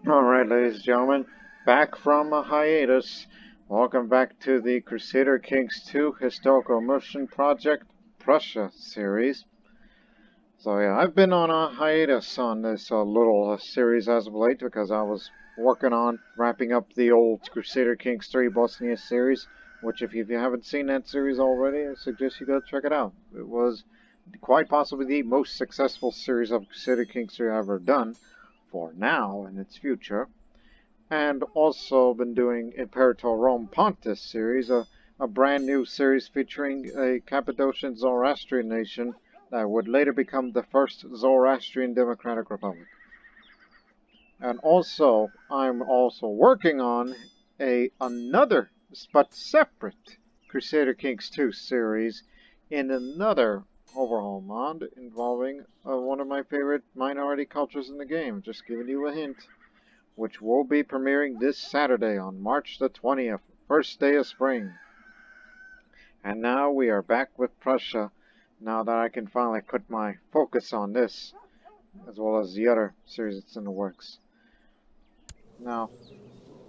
Alright, ladies and gentlemen, back from a hiatus. Welcome back to the Crusader Kings 2 Historical Immersion Project Prussia series. So yeah, I've been on a hiatus on this little series as of late because I was working on wrapping up the old Crusader Kings 3 Bosnia series, which if you haven't seen that series already, I suggest you go check it out. It was quite possibly the most successful series of Crusader Kings 3 I've ever done, for now and its future. And also been doing Imperator Rome Pontus series, a brand new series featuring a Cappadocian Zoroastrian nation that would later become the first Zoroastrian Democratic Republic. And also, I'm also working on another but separate Crusader Kings 2 series in another overhaul mod involving one of my favorite minority cultures in the game. Just giving you a hint, which will be premiering this Saturday on March the 20th, first day of spring. And now we are back with Prussia, now that I can finally put my focus on this, as well as the other series that's in the works. Now,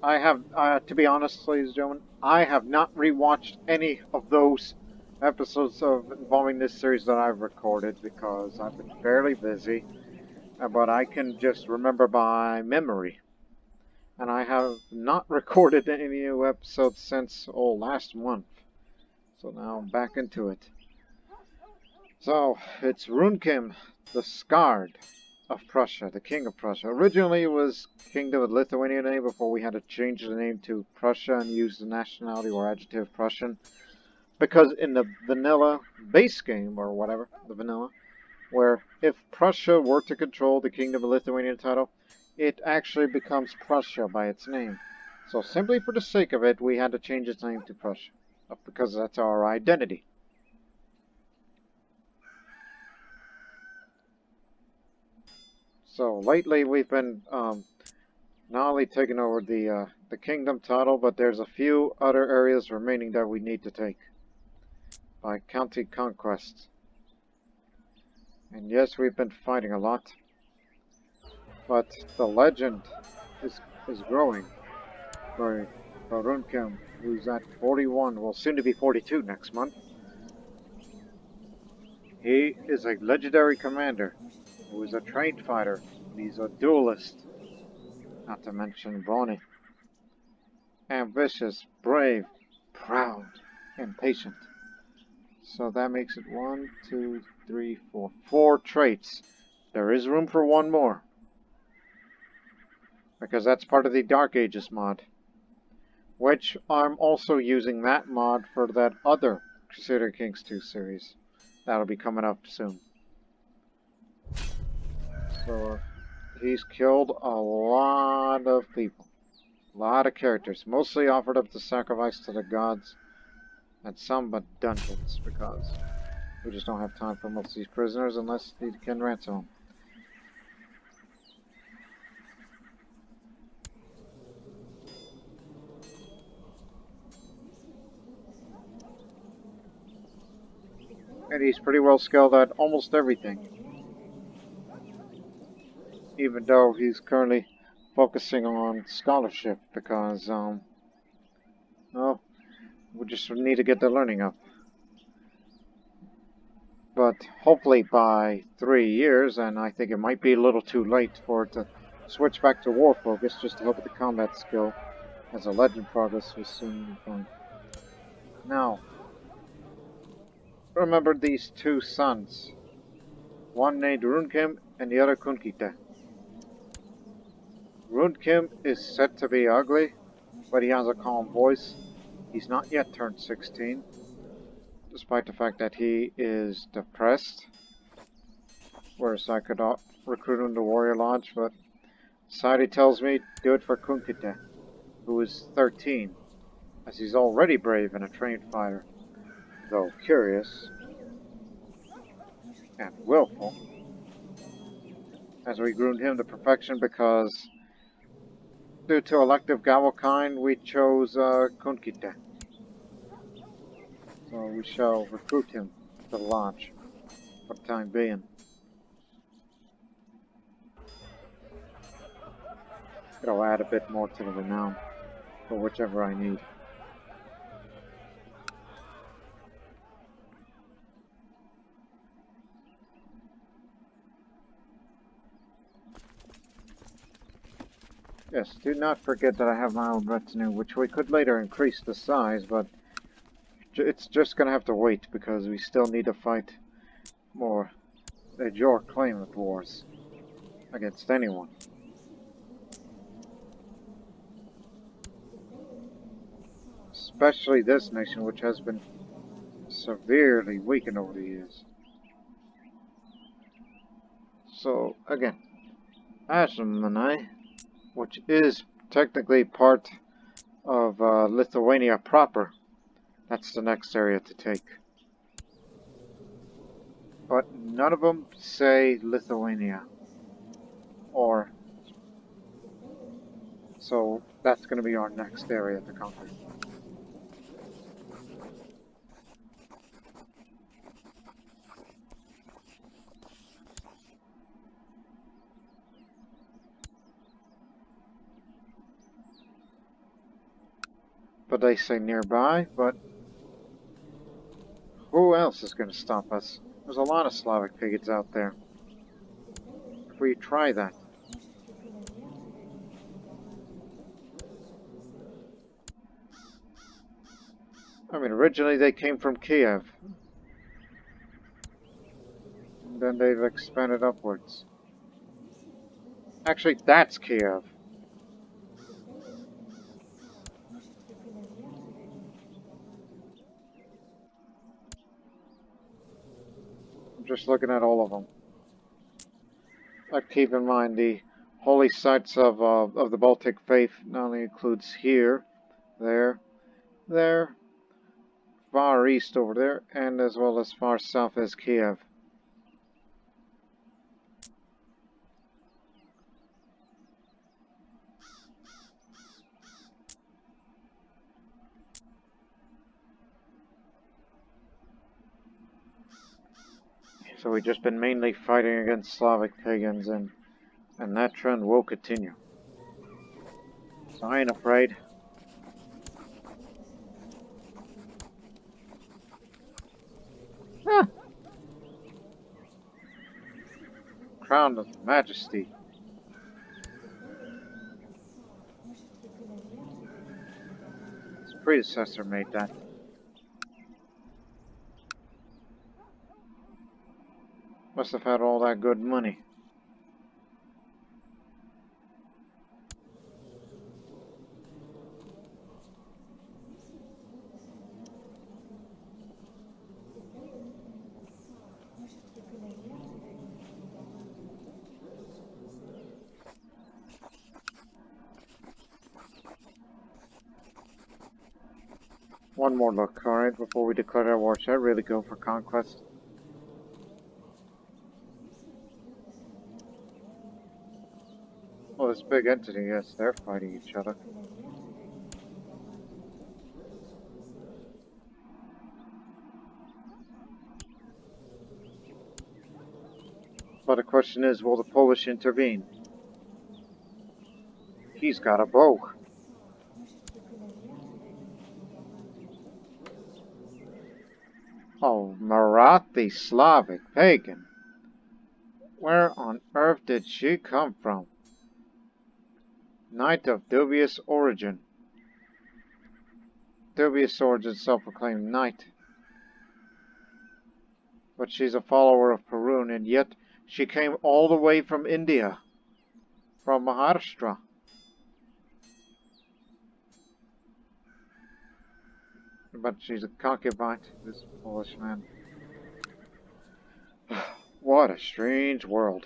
I have, to be honest, ladies and gentlemen, I have not rewatched any of those episodes involving this series that I've recorded because I've been fairly busy, but I can just remember by memory. And I have not recorded any new episodes since, last month. So now I'm back into it. So, it's Runkym, the Scarred of Prussia, the King of Prussia. Originally it was Kingdom of Lithuania name before we had to change the name to Prussia and use the nationality or adjective Prussian. Because in the vanilla base game, or whatever, the vanilla, where if Prussia were to control the Kingdom of Lithuania title, it actually becomes Prussia by its name. So simply for the sake of it, we had to change its name to Prussia, because that's our identity. So lately we've been not only taking over the kingdom title, but there's a few other areas remaining that we need to take by county conquests. And yes, we've been fighting a lot, but the legend is growing for Runkym, who's at 41, well, soon to be 42 next month. He is a legendary commander who is a trained fighter. He's a duelist, not to mention brawny, ambitious, brave, proud, and patient. So that makes it 1, 2, 3, 4. 4 traits. There is room for one more, because that's part of the Dark Ages mod, which I'm also using that mod for that other Crusader Kings 2 series. That'll be coming up soon. So he's killed a lot of people. A lot of characters. Mostly offered up the sacrifice to the gods. And some but dungeons, because we just don't have time for most of these prisoners unless you can ransom them. And he's pretty well skilled at almost everything. Even though he's currently focusing on scholarship because, well, we just need to get the learning up. But hopefully by 3 years, and I think it might be a little too late for it to switch back to war focus just to help with the combat skill, as a legend progress will soon come. Now, remember these 2 sons, one named Runkym and the other Kunkite. Runkym is said to be ugly, but he has a calm voice. He's not yet turned 16, despite the fact that he is depressed. Whereas I could recruit him to Warrior Lodge, but society tells me do it for Kunkite, who is 13, as he's already brave and a trained fighter, though curious and willful. As we groomed him to perfection because, due to elective Gavelkind, we chose Kunkite. So we shall recruit him to the lodge for the time being. It'll add a bit more to the renown for whichever I need. Yes, do not forget that I have my own retinue, which we could later increase the size, but it's just gonna have to wait because we still need to fight more your claimant wars against anyone. Especially this nation, which has been severely weakened over the years. So, again, Ashamani, which is technically part of Lithuania Proper, that's the next area to take. But none of them say Lithuania. Or, so that's going to be our next area to conquer. But they say nearby, but who else is going to stop us? There's a lot of Slavic pagans out there. If we try that. I mean, originally they came from Kiev. And then they've expanded upwards. Actually, that's Kiev. I'm just looking at all of them. But keep in mind the holy sites of the Baltic faith not only includes here, there, far east over there, and as well as far south as Kiev. So we've just been mainly fighting against Slavic pagans, and that trend will continue. So I ain't afraid. Ah! Crown of Majesty. His predecessor made that. Must have had all that good money. One more look, alright, before we declare our war. Should I really go for conquest? Well, this big entity, yes, they're fighting each other. But the question is, will the Polish intervene? He's got a bow. Oh, Marathi Slavic pagan. Where on earth did she come from? Knight of dubious origin. Dubious origin, self-proclaimed knight. But she's a follower of Perun, and yet she came all the way from India. From Maharashtra. But she's a concubine, this Polish man. What a strange world.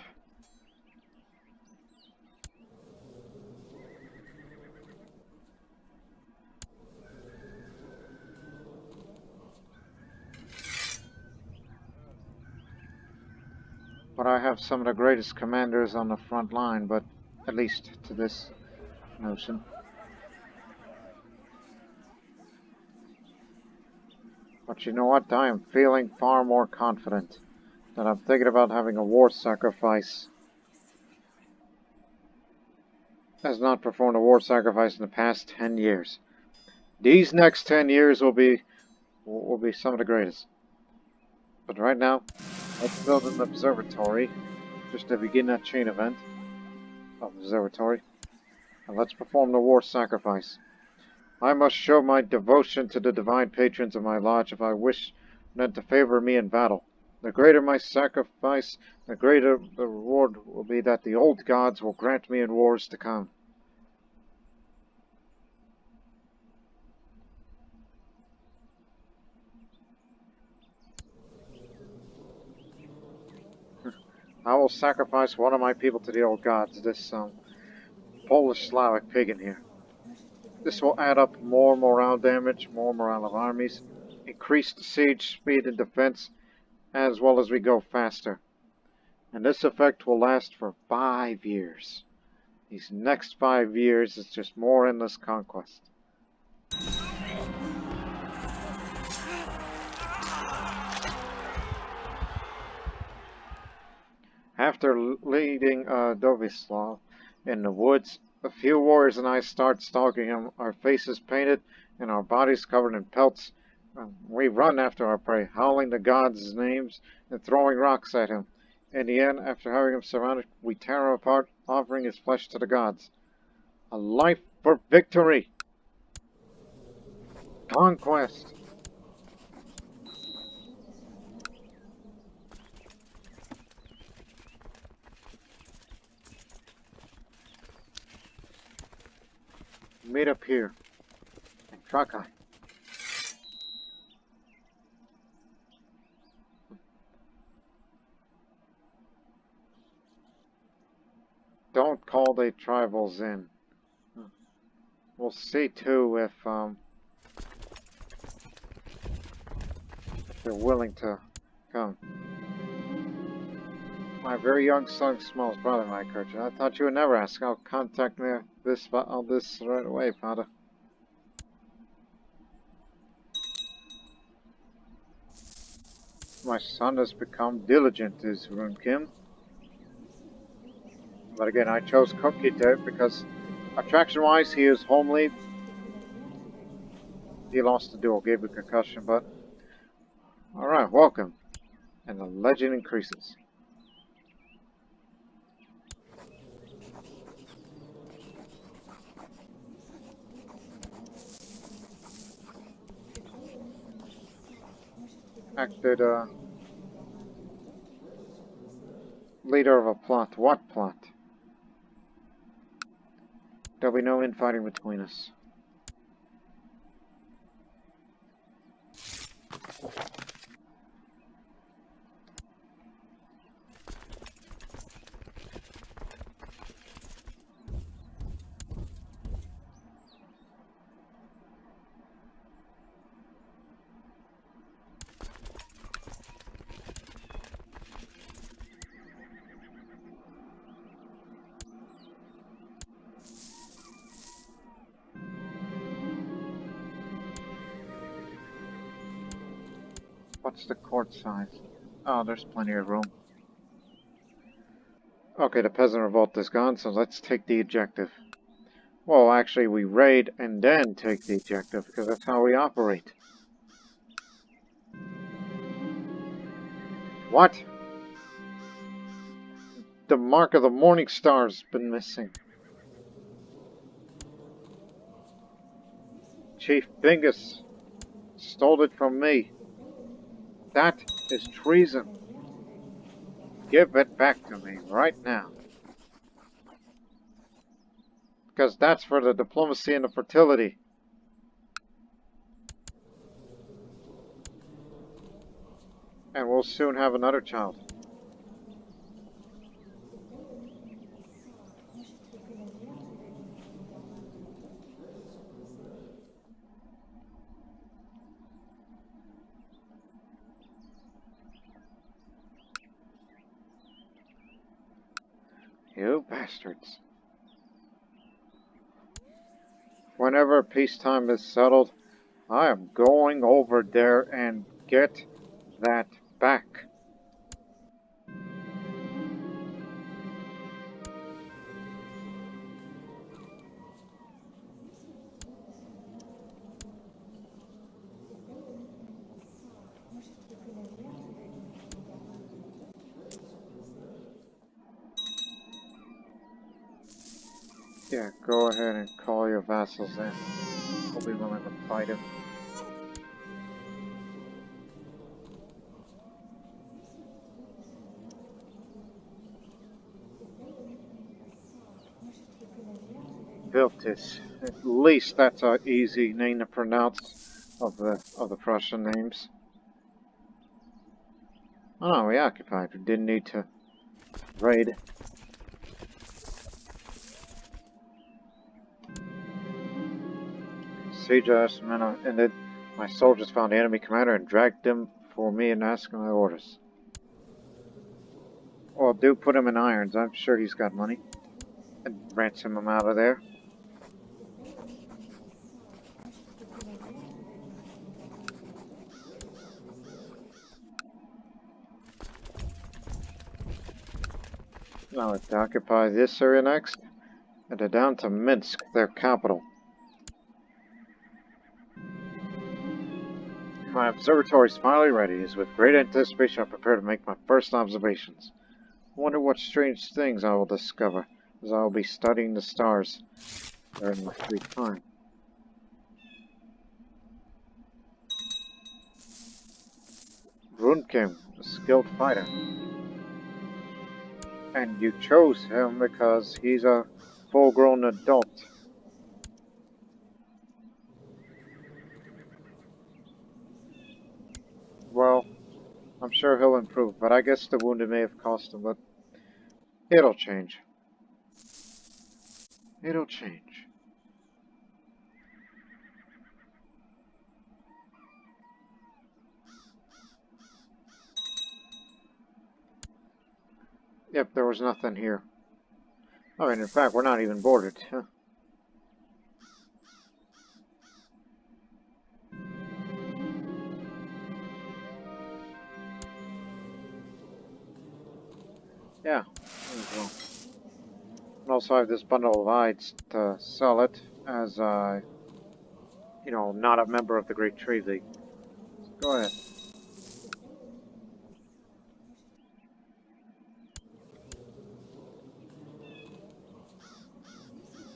But I have some of the greatest commanders on the front line, but at least to this notion. But you know what? I am feeling far more confident that I'm thinking about having a war sacrifice. has not performed a war sacrifice in the past 10 years. These next 10 years will be some of the greatest. But right now, let's build an observatory, just to begin that chain event of observatory. And let's perform the war sacrifice. I must show my devotion to the divine patrons of my lodge if I wish them to favor me in battle. The greater my sacrifice, the greater the reward will be that the old gods will grant me in wars to come. I will sacrifice one of my people to the old gods, this Polish Slavic pagan here. This will add up more morale damage, more morale of armies, increase the siege speed and defense, as well as we go faster. And this effect will last for 5 years. These next 5 years is just more endless conquest. After leading Dovislav in the woods, a few warriors and I start stalking him, our faces painted and our bodies covered in pelts. We run after our prey, howling the gods' names and throwing rocks at him. In the end, after having him surrounded, we tear him apart, offering his flesh to the gods. A life for victory! Conquest! Meet up here. In Trakai. Don't call the tribals in. We'll see too if they're willing to come. My very young son smells brother, my courage. I thought you would never ask. I'll contact me this right away, Father. My son has become diligent, is Runkym. But again, I chose CK2 because attraction-wise, he is homely. He lost the duel, gave a concussion, but alright, welcome. And the legend increases. Acted leader of a plot. What plot? There'll be no infighting between us. What's the court size? Oh, there's plenty of room. Okay, the peasant revolt is gone, so let's take the objective. Well, actually, we raid and then take the objective, because that's how we operate. What? The mark of the Morning Star's been missing. Chief Bingus stole it from me. That is treason. Give it back to me right now. Because that's for the diplomacy and the fertility. And we'll soon have another child. You bastards. Whenever peacetime is settled, I am going over there and get that back. Yeah, go ahead and call your vassals in. We'll be willing to fight him. Viltis. At least that's an easy name to pronounce of the Prussian names. Oh no, we occupied. We didn't need to raid. Siege estimate ended. My soldiers found the enemy commander and dragged him for me and asked my orders. Well, do put him in irons. I'm sure he's got money. And ransom him out of there. Now let's occupy this area next. And they're down to Minsk, their capital. My observatory is finally ready. It is with great anticipation I prepare to make my first observations. I wonder what strange things I will discover as I will be studying the stars during my free time. Runkym, a skilled fighter. And you chose him because he's a full-grown adult. Well, I'm sure he'll improve, but I guess the wounded may have cost him, but it'll change. It'll change. Yep, there was nothing here. I mean, in fact, we're not even bordered. Yeah, well. And also I have this bundle of hides to sell it as, you know, not a member of the Great Trade League. So go ahead.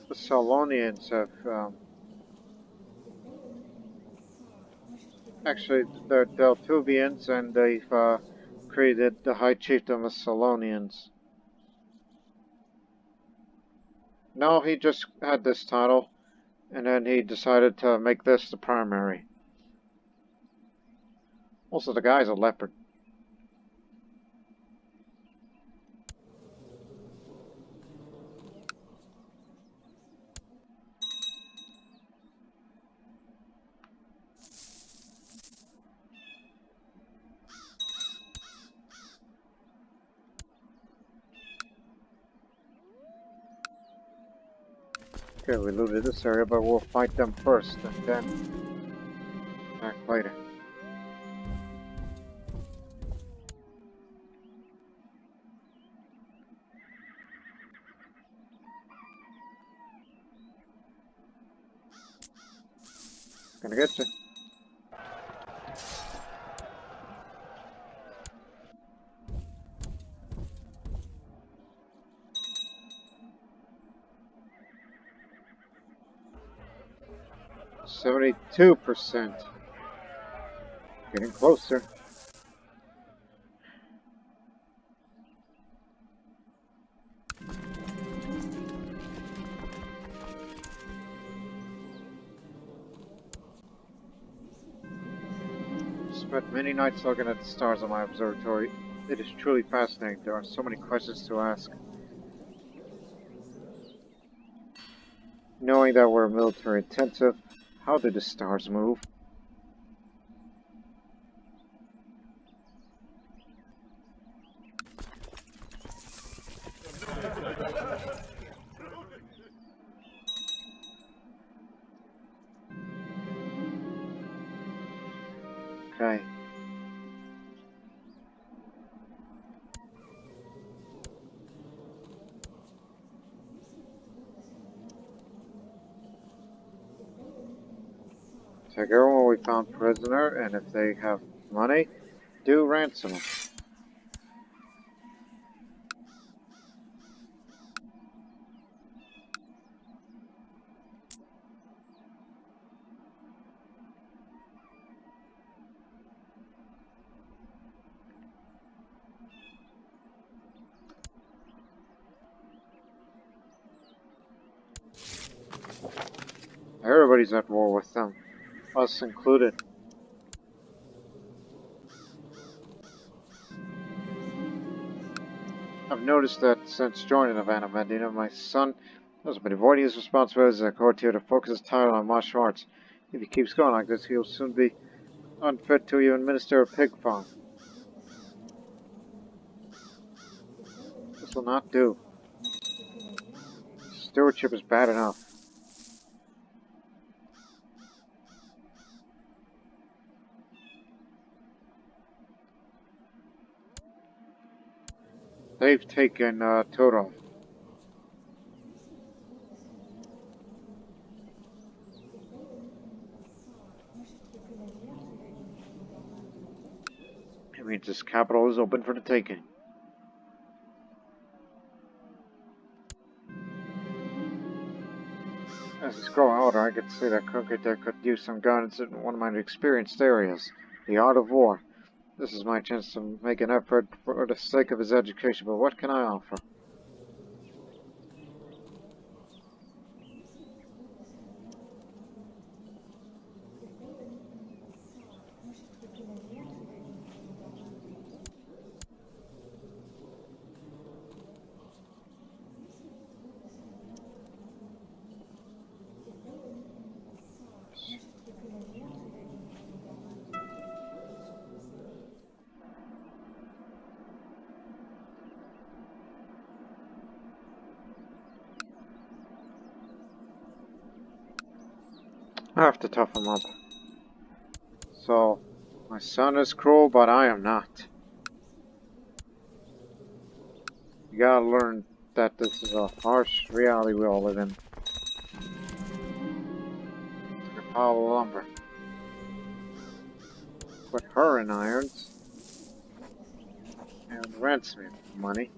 The Salonians have, actually, they're Deltuvians, and they've, created the High Chieftain of the Salonians. No, he just had this title, and then he decided to make this the primary. Also, the guy's a leopard. Okay, we looted this area, but we'll fight them first, and then attack later. Gonna get you. %. Getting closer. Spent many nights looking at the stars on my observatory. It is truly fascinating. There are so many questions to ask. Knowing that we're military intensive, how do the stars move? Okay. Take everyone we found prisoner, and if they have money, do ransom them. always at war with them, us included. I've noticed that since joining Havana Medina, my son has been avoiding his responsibilities as a courtier to focus his time on martial arts. If he keeps going like this, he'll soon be unfit to even minister a pig farm. This will not do. Stewardship is bad enough. They've taken Toro. It means this capital is open for the taking. As he's growing older, I could see that Conquests could use some guidance in one of my experienced areas, the art of war. This is my chance to make an effort for the sake of his education, but what can I offer? I have to toughen him up. So, my son is cruel, but I am not. You gotta learn that this is a harsh reality we all live in. Took a pile of lumber. Put her in irons. And rents me money.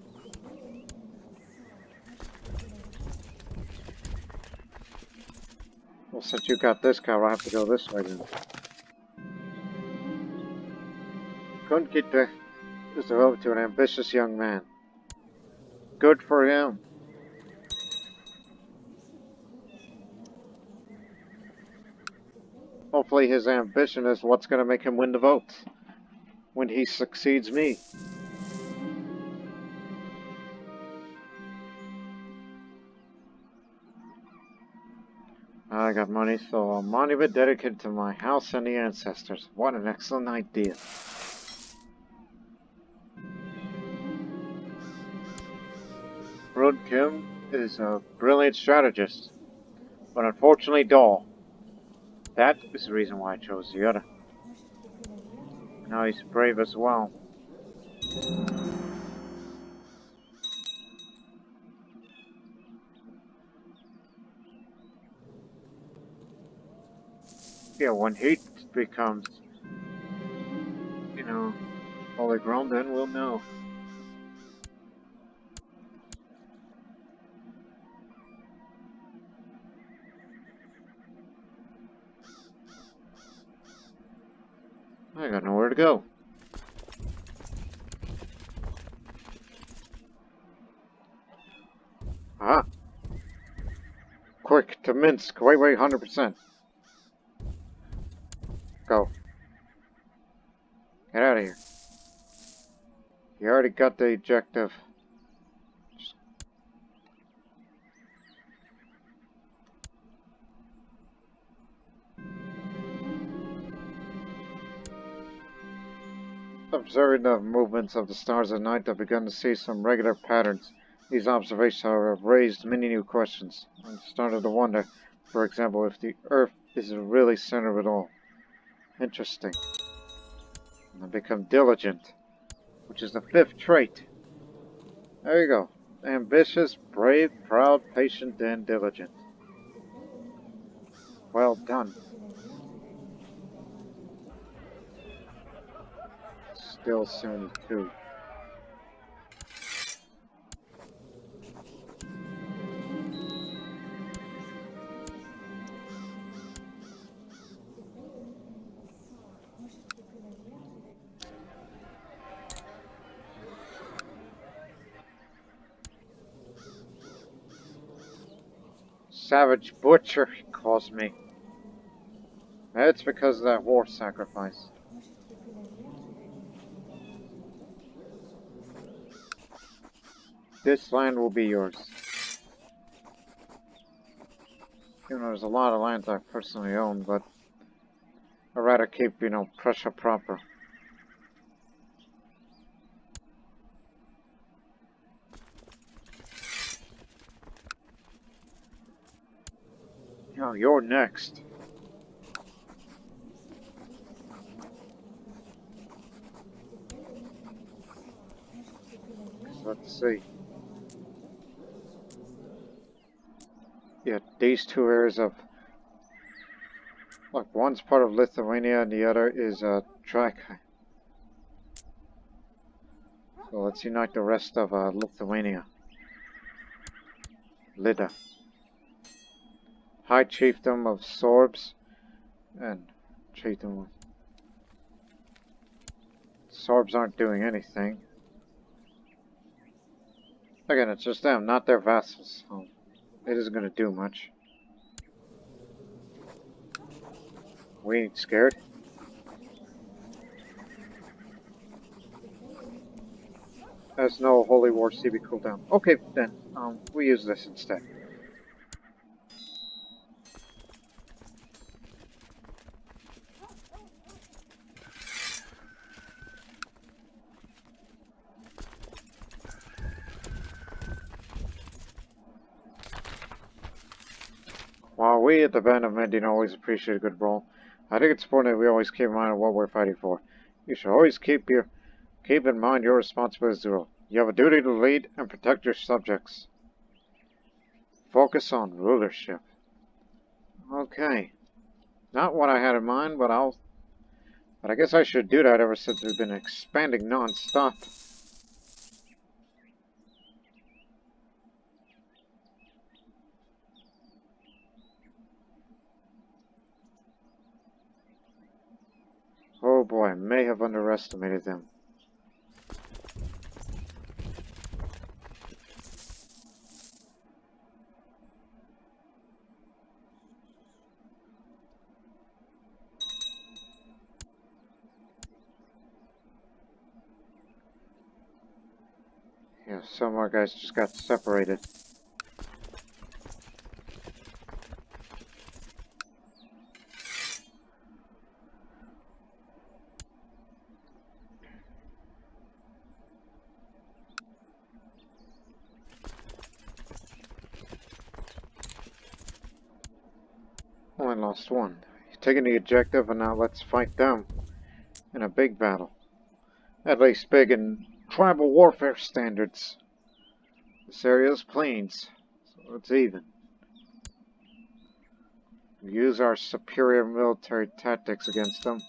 Well, since you got this cow, I have to go this way then. Kunkitte is devoted to an ambitious young man. Good for him. Hopefully his ambition is what's going to make him win the votes when he succeeds me. I got money, so a monument dedicated to my house and the ancestors. What an excellent idea. Runkym is a brilliant strategist, but unfortunately dull. That is the reason why I chose the other. Now he's brave as well. Yeah, when he becomes, fully grown, then we'll know. I got nowhere to go. Ah. Quick, to Minsk. Wait, 100%. Go. Get out of here. You already got the objective. Observing the movements of the stars at night, I've begun to see some regular patterns. These observations, however, have raised many new questions. I'm starting to wonder, for example, if the Earth is really center of it all. Interesting. And I've become diligent, which is the 5th trait. There you go. Ambitious, brave, proud, patient, and diligent. Well done. Still 72. Savage butcher, he calls me. It's because of that war sacrifice. This land will be yours. You know, there's a lot of lands I personally own, but I'd rather keep, you know, Prussia proper. Yo, you're next. Let's see. Yeah, these two areas of... Look, one's part of Lithuania and the other is Treasury. So let's unite the rest of Lithuania. Lida. High Chiefdom of Sorbs and Chiefdom. Sorbs aren't doing anything. Again, it's just them, not their vassals. So it isn't going to do much. We ain't scared. There's no Holy War CB cooldown. Okay, then, we use this instead. While we at the Band of Mending always appreciate a good brawl, I think it's important that we always keep in mind what we're fighting for. You should always keep in mind your responsibility as the rule. You have a duty to lead and protect your subjects. Focus on rulership. Okay. Not what I had in mind, but I guess I should do that ever since we've been expanding non-stop. Oh boy, I may have underestimated them. Yeah, some of our guys just got separated. Only lost one. He's taking the objective, and now let's fight them in a big battle. At least big in tribal warfare standards. This area is plains, so it's even. We use our superior military tactics against them.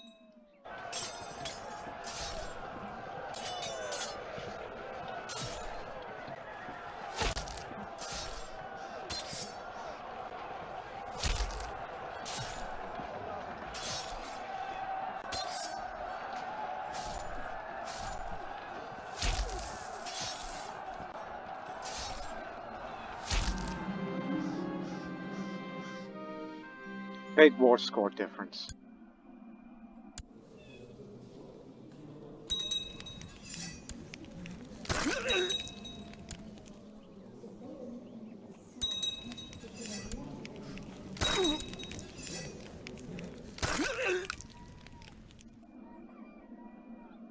Big war score difference.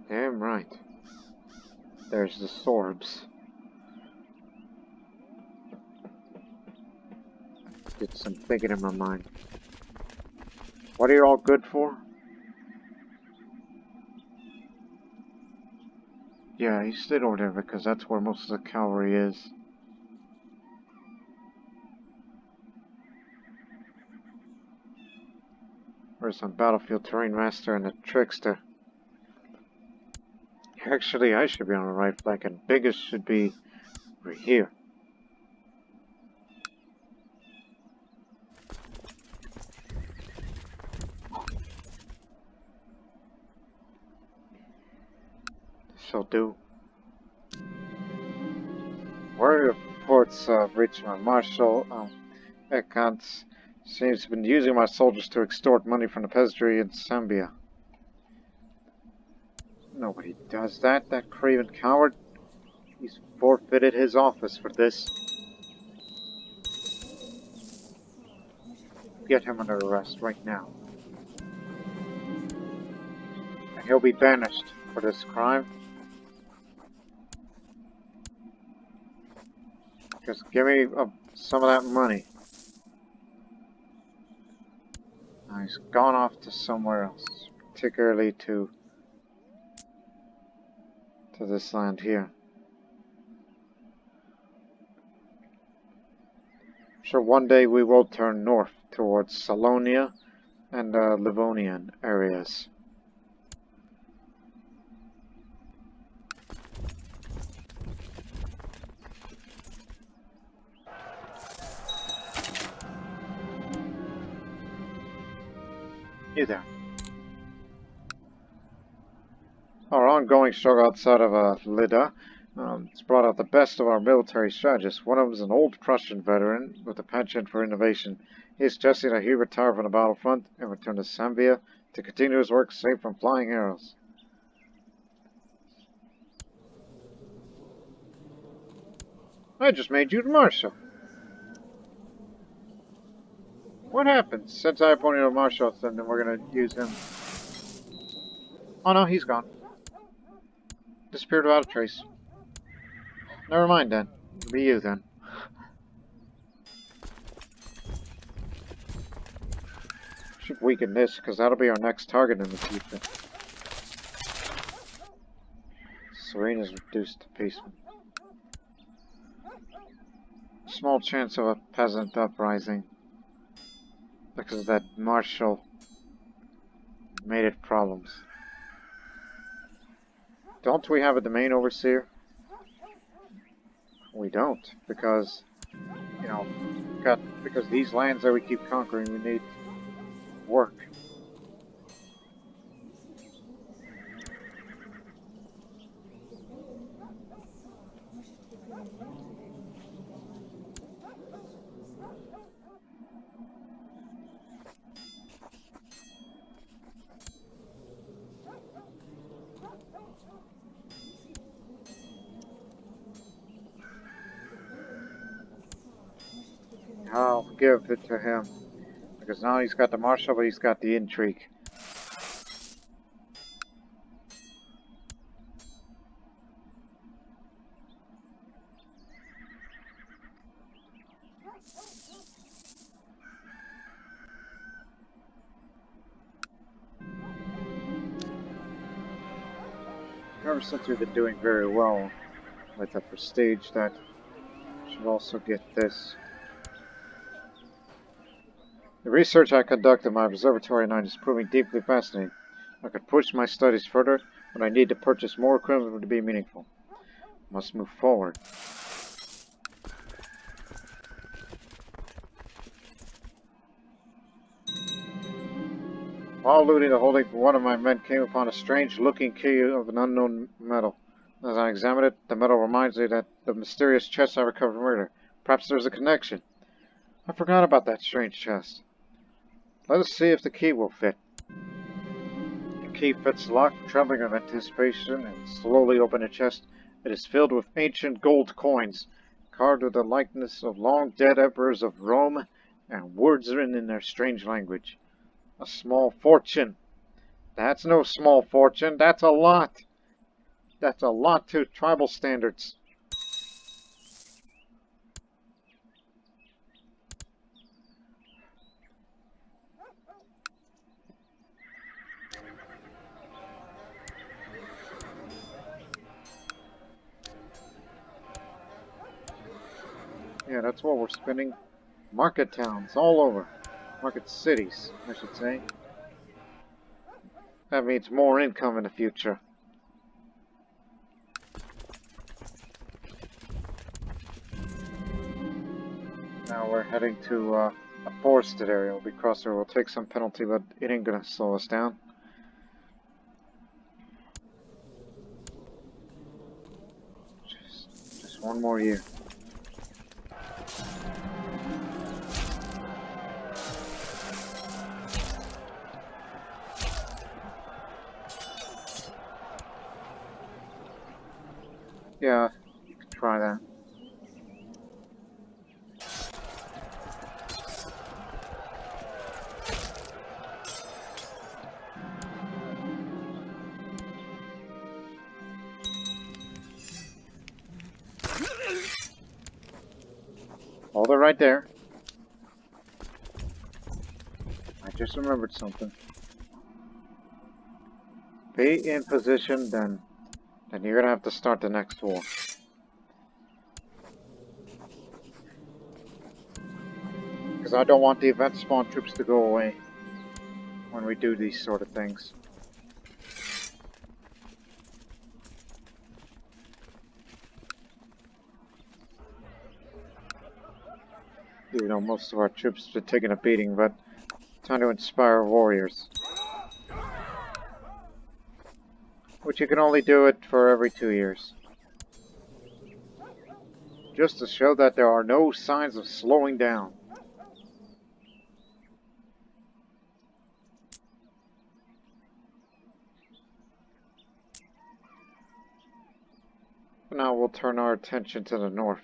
Damn right. There's the Sorbs. Did some thinking in my mind. What are you all good for? Yeah, he stayed over there because that's where most of the cavalry is. Where's some battlefield terrain master and a trickster? Actually, I should be on the right flank, and biggest should be right here. This'll do. Warrior reports reached my marshal accounts Seems to have been using my soldiers to extort money from the peasantry in Zambia. Nobody does that, that craven coward. He's forfeited his office for this. Get him under arrest right now. And he'll be banished for this crime. Just give me some of that money. Now he's gone off to somewhere else, particularly to this land here. I'm sure one day we will turn north towards Salonia and Livonian areas. You there. Our ongoing struggle outside of Lida has brought out the best of our military strategists. One of them is an old Prussian veteran with a penchant for innovation. He is suggesting that he retire from the battlefront and return to Zambia to continue his work safe from flying arrows. I just made you the Marshal. What happened? Since I appointed a Marshal, then we're gonna use him. Oh no, he's gone. Disappeared without a trace. Never mind then. It'll be you then. Should weaken this, because that'll be our next target in the future. Serena's reduced to peaceful. Small chance of a peasant uprising. Because that Marshal made it problems. Don't we have a domain overseer? We don't, because, you know, because these lands that we keep conquering, we need work. I'll give it to him. Because now he's got the Marshal, but he's got the intrigue. Ever since we've been doing very well with the prestige, that should also get this. The research I conduct in my observatory at night is proving deeply fascinating. I could push my studies further, but I need to purchase more equipment to be meaningful. Must move forward. While looting the holding, one of my men came upon a strange-looking key of an unknown metal. As I examined it, the metal reminds me that the mysterious chest I recovered from earlier. Perhaps there's a connection. I forgot about that strange chest. Let us see if the key will fit. The key fits the lock, trembling of anticipation, and slowly open the chest. It is filled with ancient gold coins, carved with the likeness of long-dead emperors of Rome, and words written in their strange language. A small fortune. That's no small fortune, that's a lot. That's a lot to tribal standards. Yeah, that's what we're spending. Market towns all over. Market cities, I should say. That means more income in the future. Now we're heading to a forested area. We'll be crossing. We'll take some penalty, but it ain't gonna slow us down. Just one more year. Yeah, you can try that. Hold it right there. I just remembered something. Be in position, then you're gonna have to start the next war. Because I don't want the event spawn troops to go away when we do these sort of things. You know, most of our troops are taking a beating, but time to inspire warriors. Which you can only do it for every 2 years. Just to show that there are no signs of slowing down. Now we'll turn our attention to the north.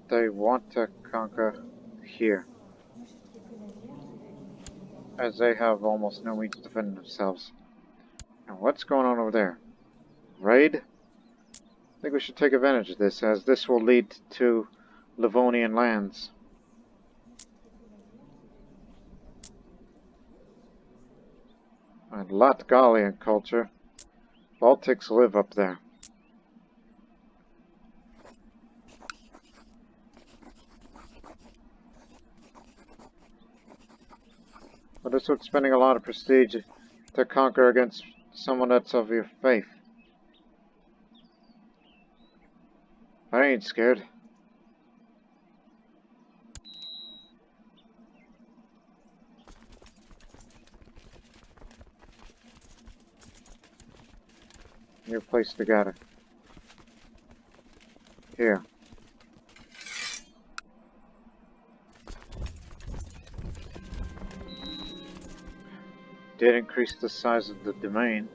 They want to conquer here, as they have almost no means to defend themselves. And what's going on over there? Raid? I think we should take advantage of this, as this will lead to Livonian lands. And Latgalian culture. Baltics live up there. But this would spending a lot of prestige to conquer against someone that's of your faith. I ain't scared. Your place to gather. Here. Did increase the size of the domain,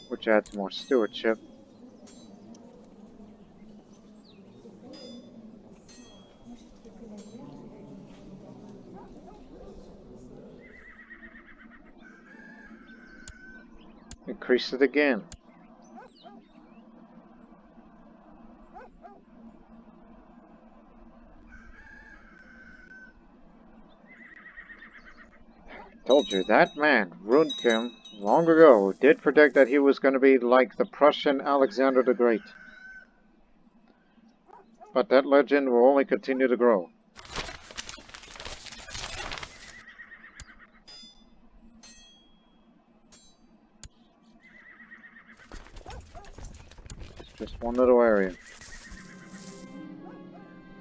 which adds more stewardship. Increase it again. Told you, that man, Runkym, long ago, did predict that he was going to be like the Prussian Alexander the Great. But that legend will only continue to grow. It's just one little area.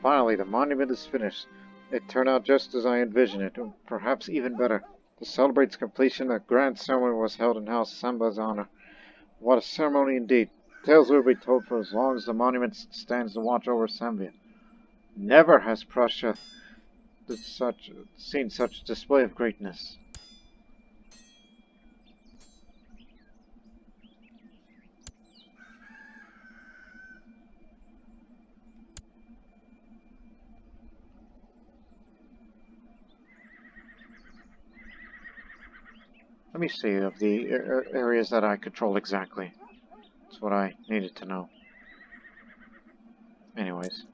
Finally, the monument is finished. It turned out just as I envisioned it, or perhaps even better. To celebrate its completion, a grand ceremony was held in House Samba's honor. What a ceremony indeed. Tales will be told for as long as the monument stands to watch over Sambia. Never has Prussia seen such a display of greatness. Let me see of the areas that I control exactly. That's what I needed to know. Anyways.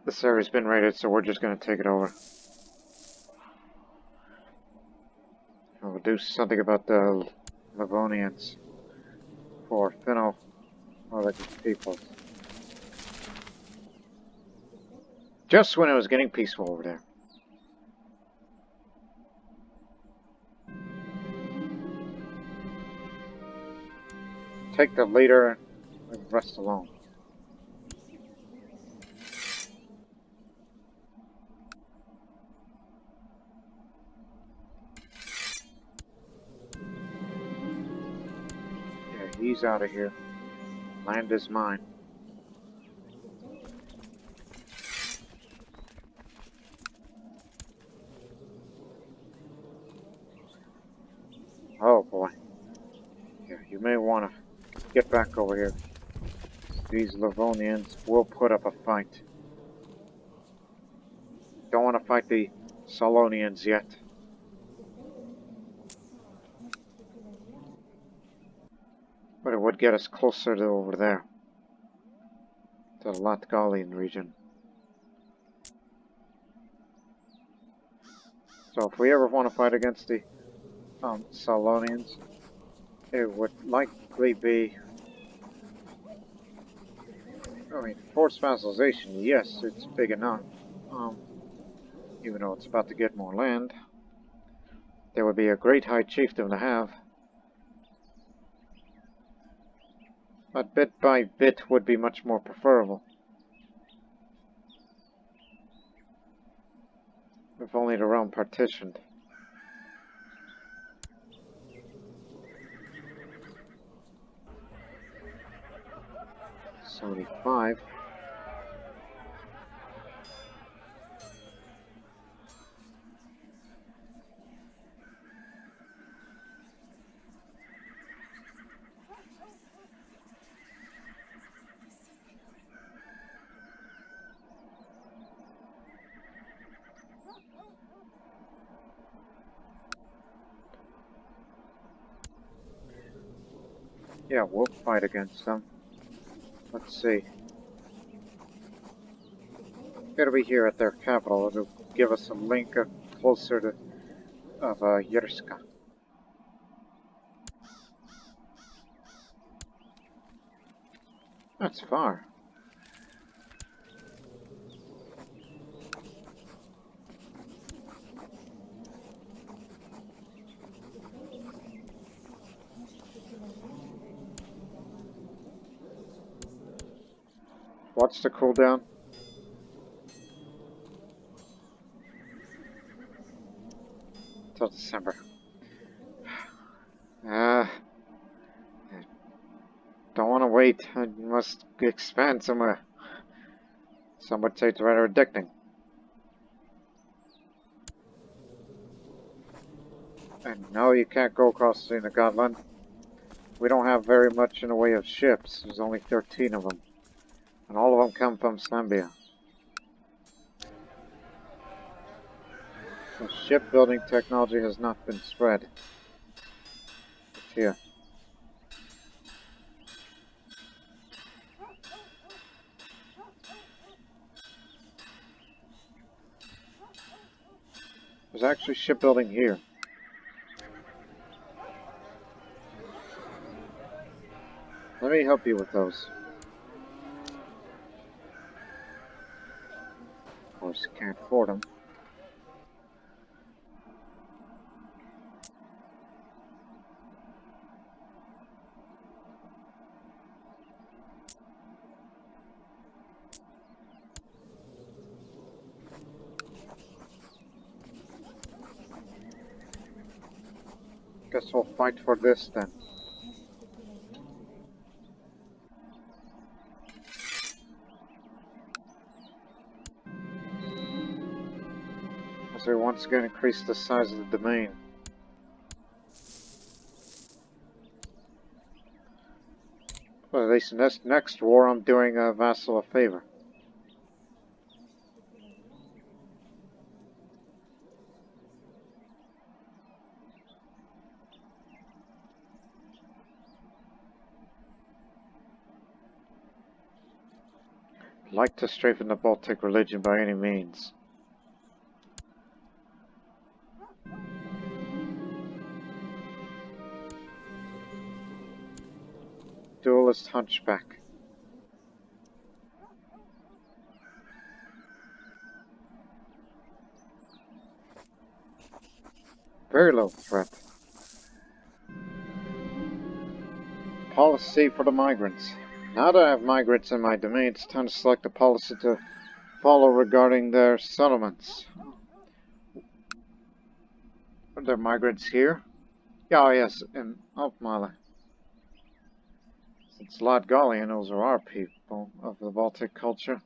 This area's been raided, so we're just going to take it over. And we'll do something about the Livonians for Finno or the people. Just when it was getting peaceful over there. Take the leader and rest alone. he's out of here. Land is mine. Oh boy. Yeah, you may want to get back over here. These Livonians will put up a fight. Don't want to fight the Solonians yet. But it would get us closer to over there. To the Latgalian region. So if we ever want to fight against the Solonians, it would likely be... I mean, forced vassalization, yes, it's big enough. Even though it's about to get more land. There would be a great high chieftain to have. But bit by bit would be much more preferable. If only the realm partitioned. $75. Yeah, we'll fight against them. Let's see. Gotta be here at their capital. It'll give us a link closer to Yerska. That's far. What's the cooldown? Till December. Don't want to wait. I must expand somewhere. Some would say it's rather addicting. And no, you can't go across the Godland. We don't have very much in the way of ships. There's only 13 of them. And all of them come from Slambia. So shipbuilding technology has not been spread. It's here. There's actually shipbuilding here. Let me help you with those. Of course, can't afford them. Guess we'll fight for this then. As we once again increase the size of the domain. Well, at least in this next war, I'm doing a vassal a favor. Like to strengthen the Baltic religion by any means. Duelist Hunchback. Very low threat. Policy for the migrants. Now that I have migrants in my domain, it's time to select a policy to follow regarding their settlements. Are there migrants here? Yeah, oh yes, in Alpmala. It's Latgalian, those are our people of the Baltic culture.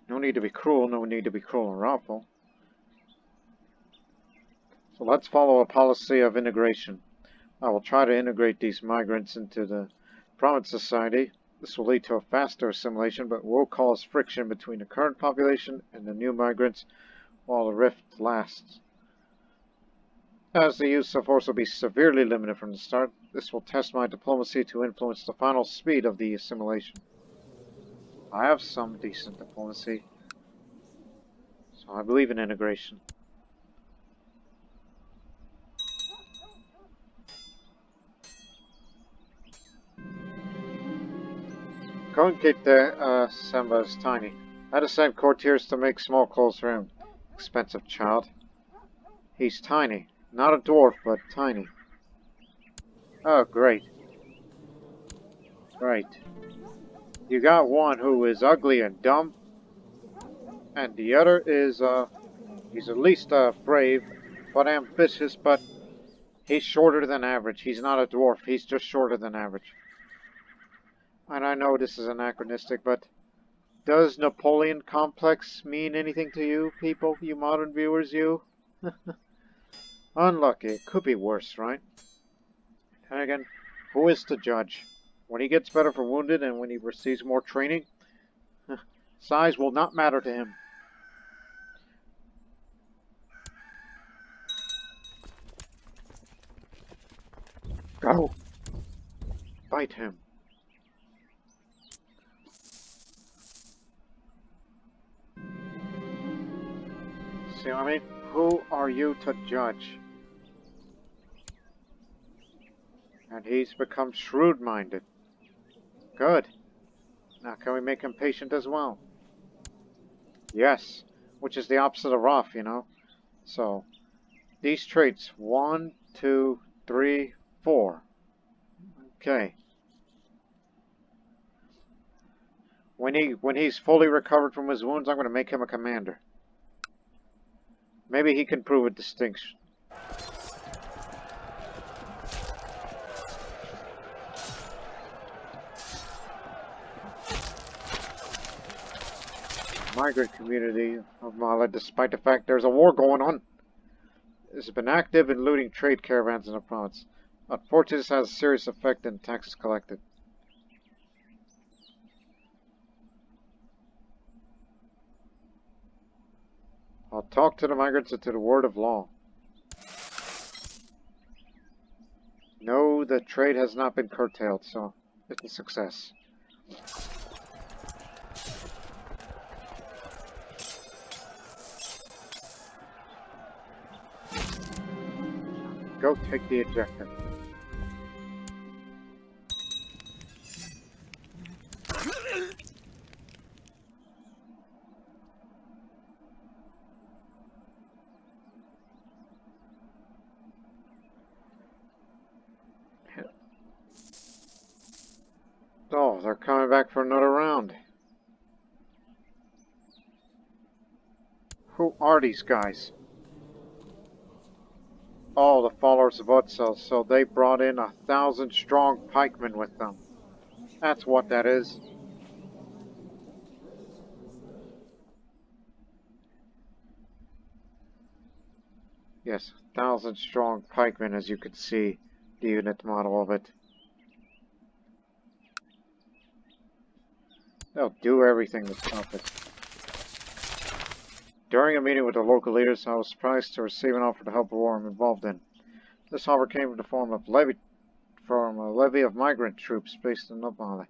No need to be cruel, no need to be cruel and wrathful. So let's follow a policy of integration. I will try to integrate these migrants into the province society. This will lead to a faster assimilation, but will cause friction between the current population and the new migrants while the rift lasts. As the use of force will be severely limited from the start, this will test my diplomacy to influence the final speed of the assimilation. I have some decent diplomacy, so I believe in integration. Conquest Samba is tiny. I had to send courtiers to make small clothes for him. Expensive child. He's tiny. Not a dwarf, but tiny. Oh, great. Right. You got one who is ugly and dumb, and the other is, he's at least, brave, but ambitious, but he's shorter than average. He's not a dwarf, he's just shorter than average. And I know this is anachronistic, but does Napoleon complex mean anything to you people, you modern viewers, you? Unlucky. It could be worse, right? And again, who is to judge? When he gets better for wounded and when he receives more training, size will not matter to him. Go! Fight him. See what I mean? Who are you to judge? And he's become shrewd-minded. Good. Now can we make him patient as well? Yes. Which is the opposite of rough, you know. So, these traits. 1, 2, 3, 4. Okay. When he's fully recovered from his wounds, I'm going to make him a commander. Maybe he can prove a distinction. Migrant community of Mala, despite the fact there's a war going on, has been active in looting trade caravans in the province. Unfortunately, this has a serious effect in taxes collected. I'll talk to the migrants and to the word of law. No, the trade has not been curtailed, so it's a success. Go take the ejector. Oh, they're coming back for another round. Who are these guys? Oh, the followers of Utzel, so they brought in 1,000 strong pikemen with them. That's what that is. Yes, 1,000 strong pikemen, as you can see, the unit model of it. They'll do everything to stop it. During a meeting with the local leaders, I was surprised to receive an offer to help a war I'm involved in. This offer came in the form of a levy of migrant troops based in Livonian.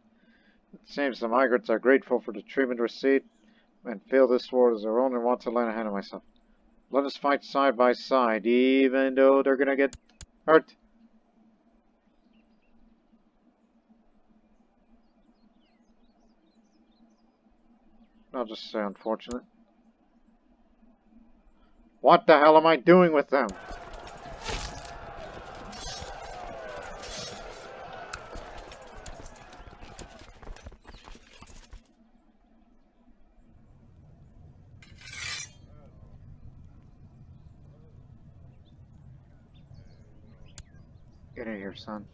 It seems the migrants are grateful for the treatment received and feel this war is their own and want to lend a hand to myself. Let us fight side by side, even though they're gonna get hurt. I'll just say unfortunate. What the hell am I doing with them? Get in here, son.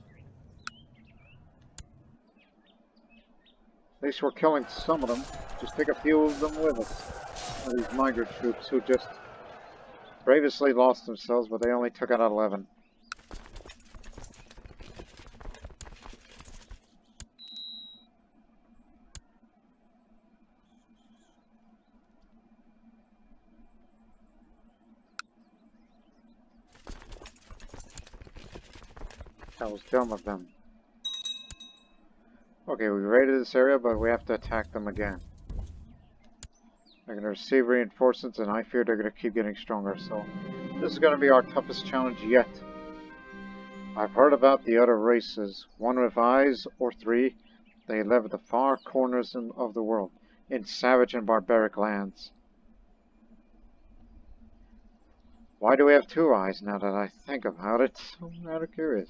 At least we're killing some of them. Just take a few of them with us. These migrant troops who just bravely lost themselves, but they only took out 11. That was dumb of them. Okay, we raided this area, but we have to attack them again. They're going to receive reinforcements, and I fear they're going to keep getting stronger, so this is going to be our toughest challenge yet. I've heard about the other races, one with eyes or three. They live at the far corners of the world, in savage and barbaric lands. Why do we have two eyes now that I think about it? I'm rather curious.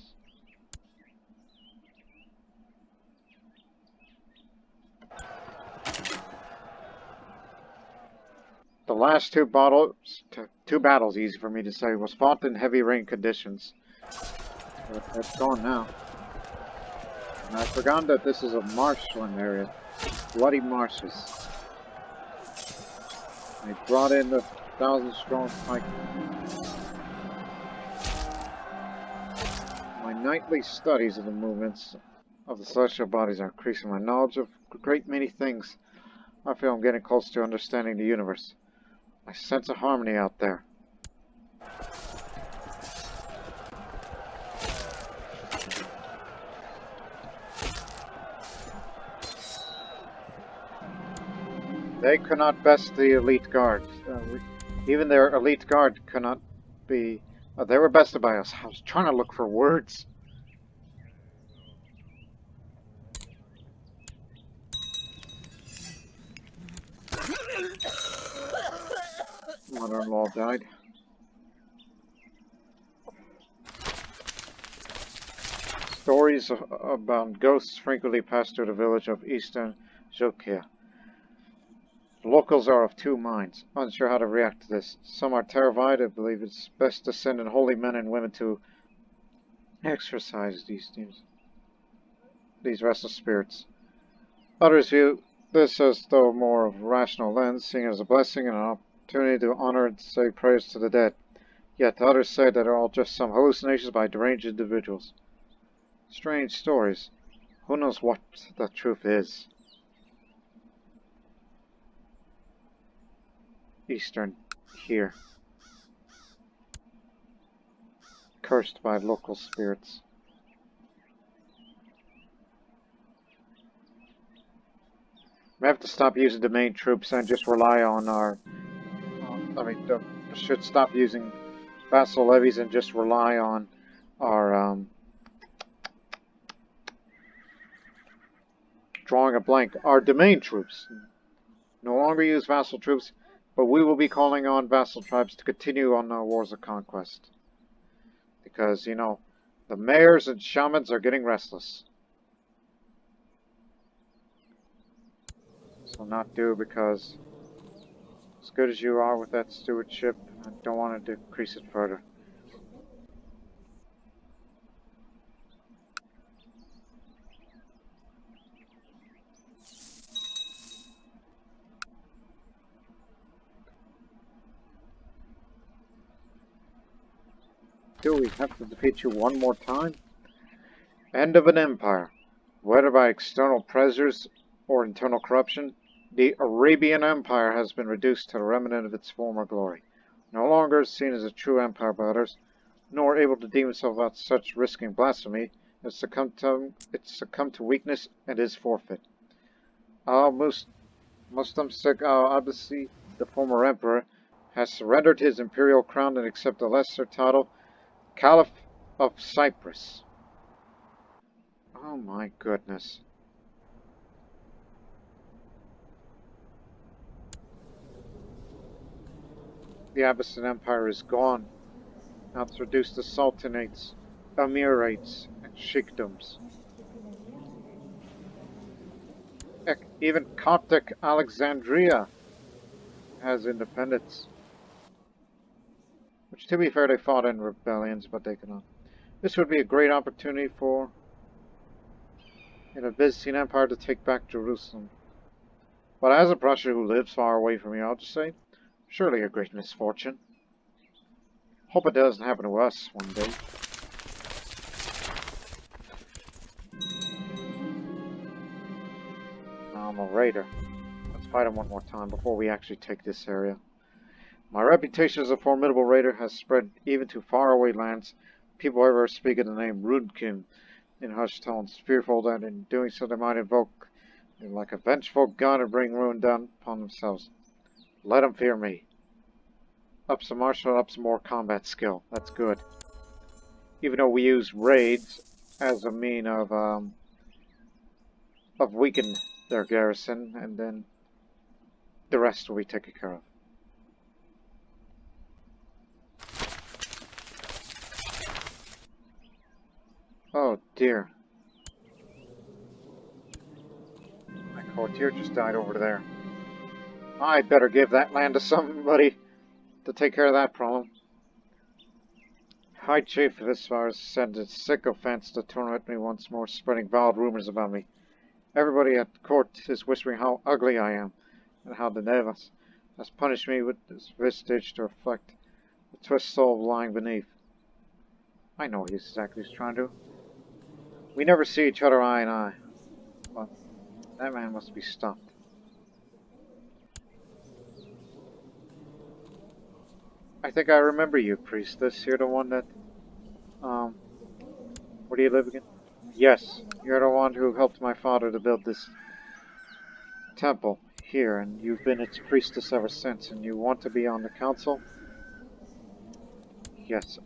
The last two battles, easy for me to say, was fought in heavy rain conditions. But that's gone now. And I've forgotten that this is a marshland area. Bloody marshes. They brought in the 1,000-strong pike. My nightly studies of the movements of the celestial bodies are increasing my knowledge of a great many things. I feel I'm getting close to understanding the universe. I sense a harmony out there. They could not best the elite guard. Even their elite guard could not be... they were bested by us. I was trying to look for words. Mother-in-law died. Stories about ghosts frequently pass through the village of Eastern Jokia. Locals are of two minds, unsure how to react to this. Some are terrified and believe it's best to send in holy men and women to exorcise these restless spirits. Others view this as though more of a rational lens, seeing it as a blessing and an opportunity to honor and say prayers to the dead. Yet others say that they're all just some hallucinations by deranged individuals. Strange stories. Who knows what the truth is? Eastern, here. Cursed by local spirits. We have to stop using the main troops and just rely on our... should stop using vassal levies and just rely on our... drawing a blank. Our domain troops. No longer use vassal troops, but we will be calling on vassal tribes to continue on the wars of conquest. Because, you know, the mayors and shamans are getting restless. So not do, because as good as you are with that stewardship, I don't want to decrease it further. Do we have to defeat you one more time? End of an empire. Whether by external pressures or internal corruption, the Arabian Empire has been reduced to the remnant of its former glory. No longer seen as a true empire by others, nor able to deem itself without such risking blasphemy, it succumbed to weakness and is forfeit. Muslim Sheikh al-Abbasi, the former emperor, has surrendered his imperial crown and accepted a lesser title, Caliph of Cyprus. Oh my goodness. The Abbasid Empire is gone. Now it's reduced to sultanates, emirates, and sheikdoms. Heck, even Coptic Alexandria has independence. Which, to be fair, they fought in rebellions, but they cannot. This would be a great opportunity for a Byzantine Empire to take back Jerusalem. But as a Prussia who lives far away from here, I'll just say, surely a great misfortune. Hope it doesn't happen to us one day. Now I'm a raider. Let's fight him one more time before we actually take this area. My reputation as a formidable raider has spread even to faraway lands. People ever speak of the name Runkym in hushed tones, fearful that in doing so they might invoke like a vengeful god and bring ruin down upon themselves. Let them fear me. Up some martial, up some more combat skill. That's good. Even though we use raids as a mean of weakening their garrison, and then the rest will be taken care of. Oh dear. My courtier just died over there. I'd better give that land to somebody to take care of that problem. High Chief of this far sent its sycophants to torment me once more, spreading vile rumors about me. Everybody at court is whispering how ugly I am, and how the Nevas has punished me with this vestige to reflect the twist soul lying beneath. I know what he's exactly trying to do. We never see each other eye in eye, but that man must be stopped. I think I remember you, priestess. You're the one that, where do you live again? Yes, you're the one who helped my father to build this temple here, and you've been its priestess ever since, and you want to be on the council? Yes,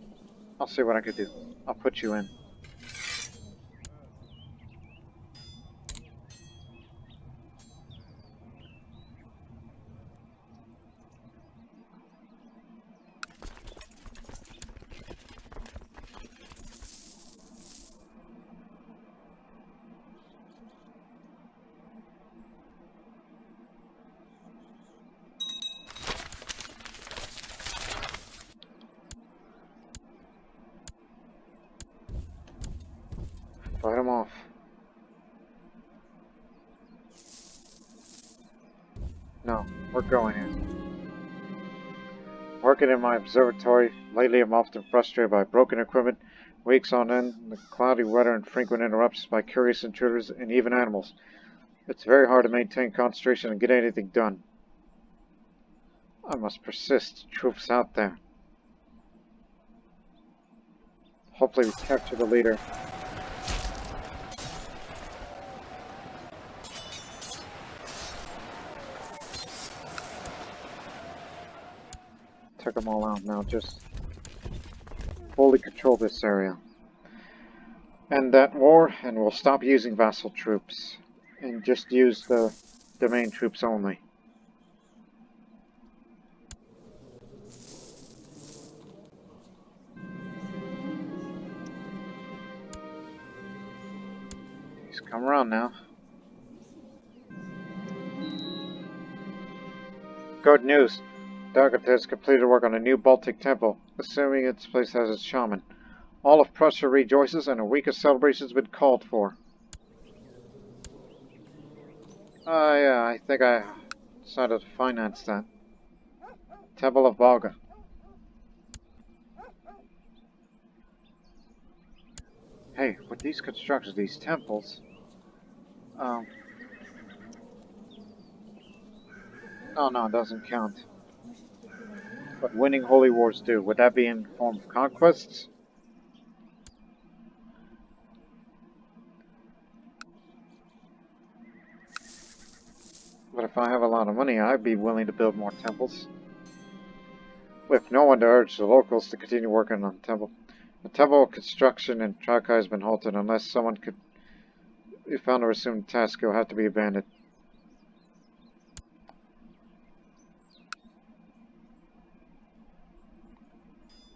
I'll see what I can do. I'll put you in. Fight him off. No, we're going in. Working in my observatory, lately I'm often frustrated by broken equipment, weeks on end, the cloudy weather and frequent interruptions by curious intruders and even animals. It's very hard to maintain concentration and get anything done. I must persist. Troops out there. Hopefully we capture the leader. Took them all out now, just fully control this area. End that war, and we'll stop using vassal troops, and just use the main troops only. He's come around now. Good news! Dagat has completed work on a new Baltic temple, assuming its place has its shaman. All of Prussia rejoices, and a week of celebration has been called for. Yeah, I think I decided to finance that. Temple of Valga. Hey, with these constructions, these temples, no, it doesn't count. But winning holy wars do. Would that be in form of conquests? But if I have a lot of money, I'd be willing to build more temples. With no one to urge the locals to continue working on the temple. The temple construction in Trakai has been halted unless someone could be found to resume the task. It will have to be abandoned.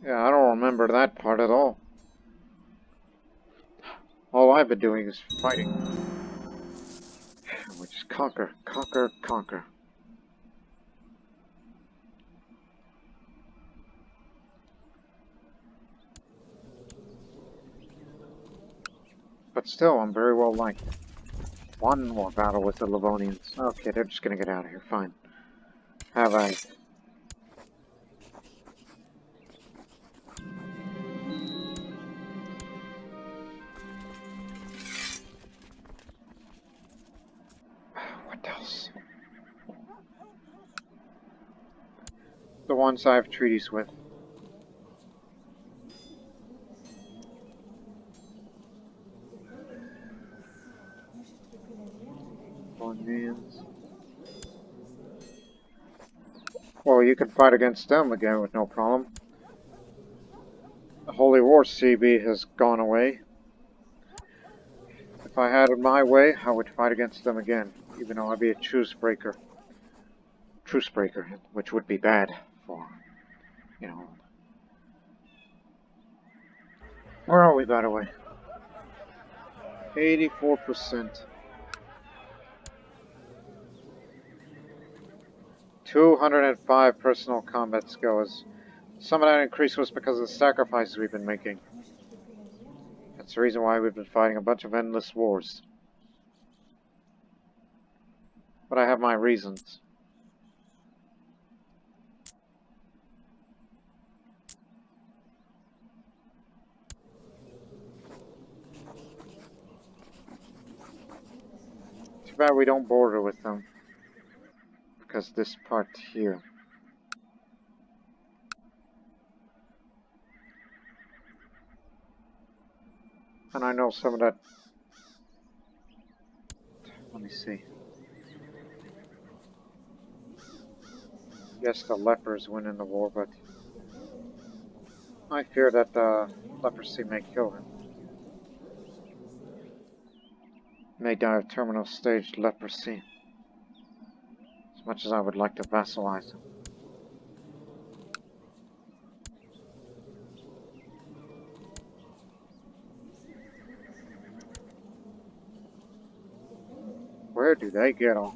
Yeah, I don't remember that part at all. All I've been doing is fighting. We just conquer, conquer, conquer. But still, I'm very well liked. One more battle with the Livonians. Okay, they're just gonna get out of here. Fine. Have I? What else? The ones I have treaties with. Livonians. Well, you can fight against them again with no problem. The Holy War CB has gone away. If I had it my way, I would fight against them again, even though I'd be a truce breaker, which would be bad for, you know. Where are we, by the way? 84%. 205 personal combat skills. Some of that increase was because of the sacrifices we've been making. That's the reason why we've been fighting a bunch of endless wars. But I have my reasons. Too bad we don't border with them. Because this part here. And I know some of that. Let me see. Yes, the lepers win in the war, but I fear that the leprosy may kill him. May die of terminal stage leprosy. As much as I would like to vassalize him. Where do they get off?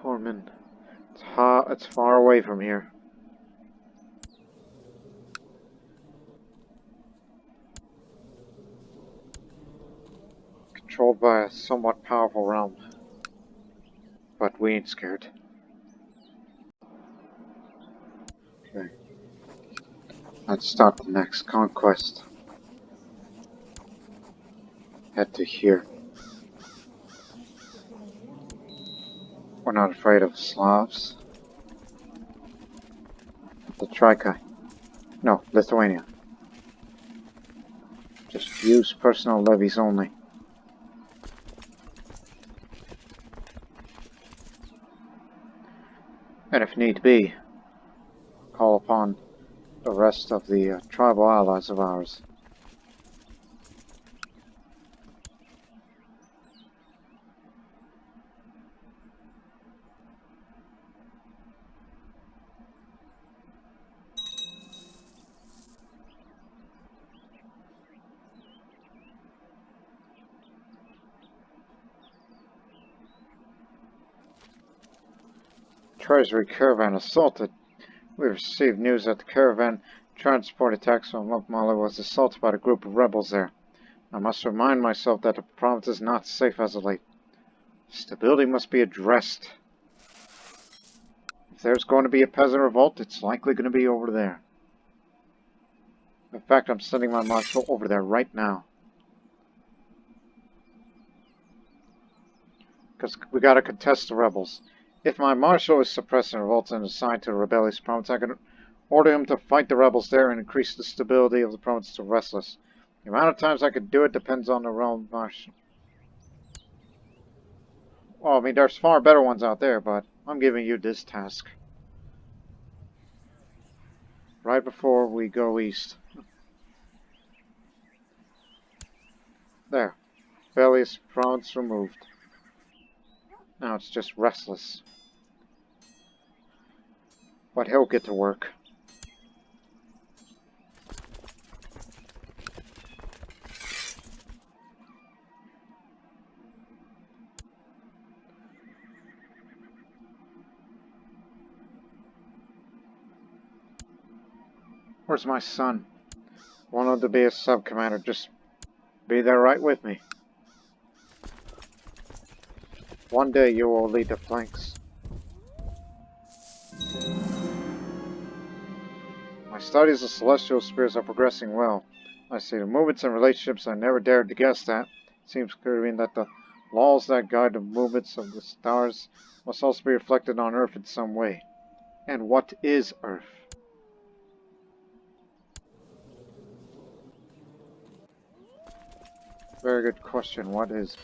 Foreman. It's far away from here. Controlled by a somewhat powerful realm. But we ain't scared. Okay. Let's start the next conquest. Head to here. We're not afraid of Slavs. The Trikai. No, Lithuania. Just use personal levies only. And if need be, call upon the rest of the tribal allies of ours. Treasury Caravan assaulted. We received news that the Caravan transport attacks from Mali was assaulted by a group of rebels there. I must remind myself that the province is not safe as of late. Stability must be addressed. If there's going to be a peasant revolt, it's likely going to be over there. In fact, I'm sending my marshal over there right now. Because we gotta contest the rebels. If my marshal is suppressing revolts and assigned to a rebellious province, I can order him to fight the rebels there and increase the stability of the province to restless. The amount of times I could do it depends on the realm marshal. Well, I mean, there's far better ones out there, but I'm giving you this task. Right before we go east. There. Rebellious province removed. Now it's just restless. But he'll get to work. Where's my son? Wanted to be a sub-commander. Just be there right with me. One day you will lead the flanks. My studies of celestial spirits are progressing well. I see the movements and relationships I never dared to guess at. It seems clear to me that the laws that guide the movements of the stars must also be reflected on Earth in some way. And what is Earth? Very good question. What is?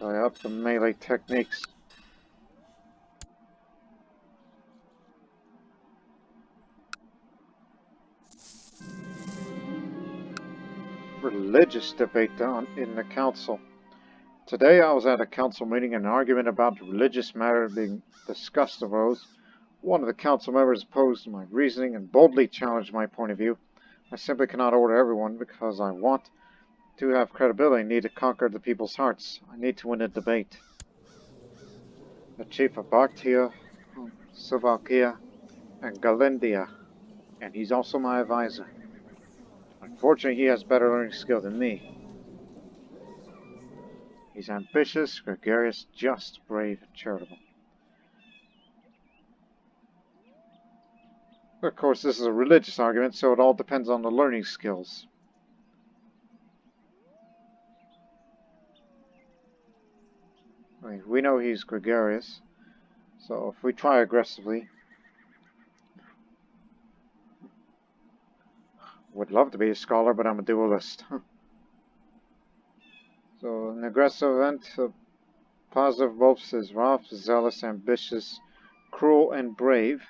So I up the melee techniques. Religious debate in the council. Today I was at a council meeting and an argument about religious matter being discussed arose. One of the council members opposed my reasoning and boldly challenged my point of view. I simply cannot order everyone because I want to have credibility. I need to conquer the people's hearts. I need to win a debate. The chief of Bartia, Slovakia, and Galindia, and he's also my advisor. Unfortunately, he has better learning skill than me. He's ambitious, gregarious, just, brave, and charitable. Of course, this is a religious argument, so it all depends on the learning skills. I mean, we know he's gregarious, so if we try aggressively, would love to be a scholar, but I'm a duelist. So, an aggressive event, positive both says rough, zealous, ambitious, cruel, and brave.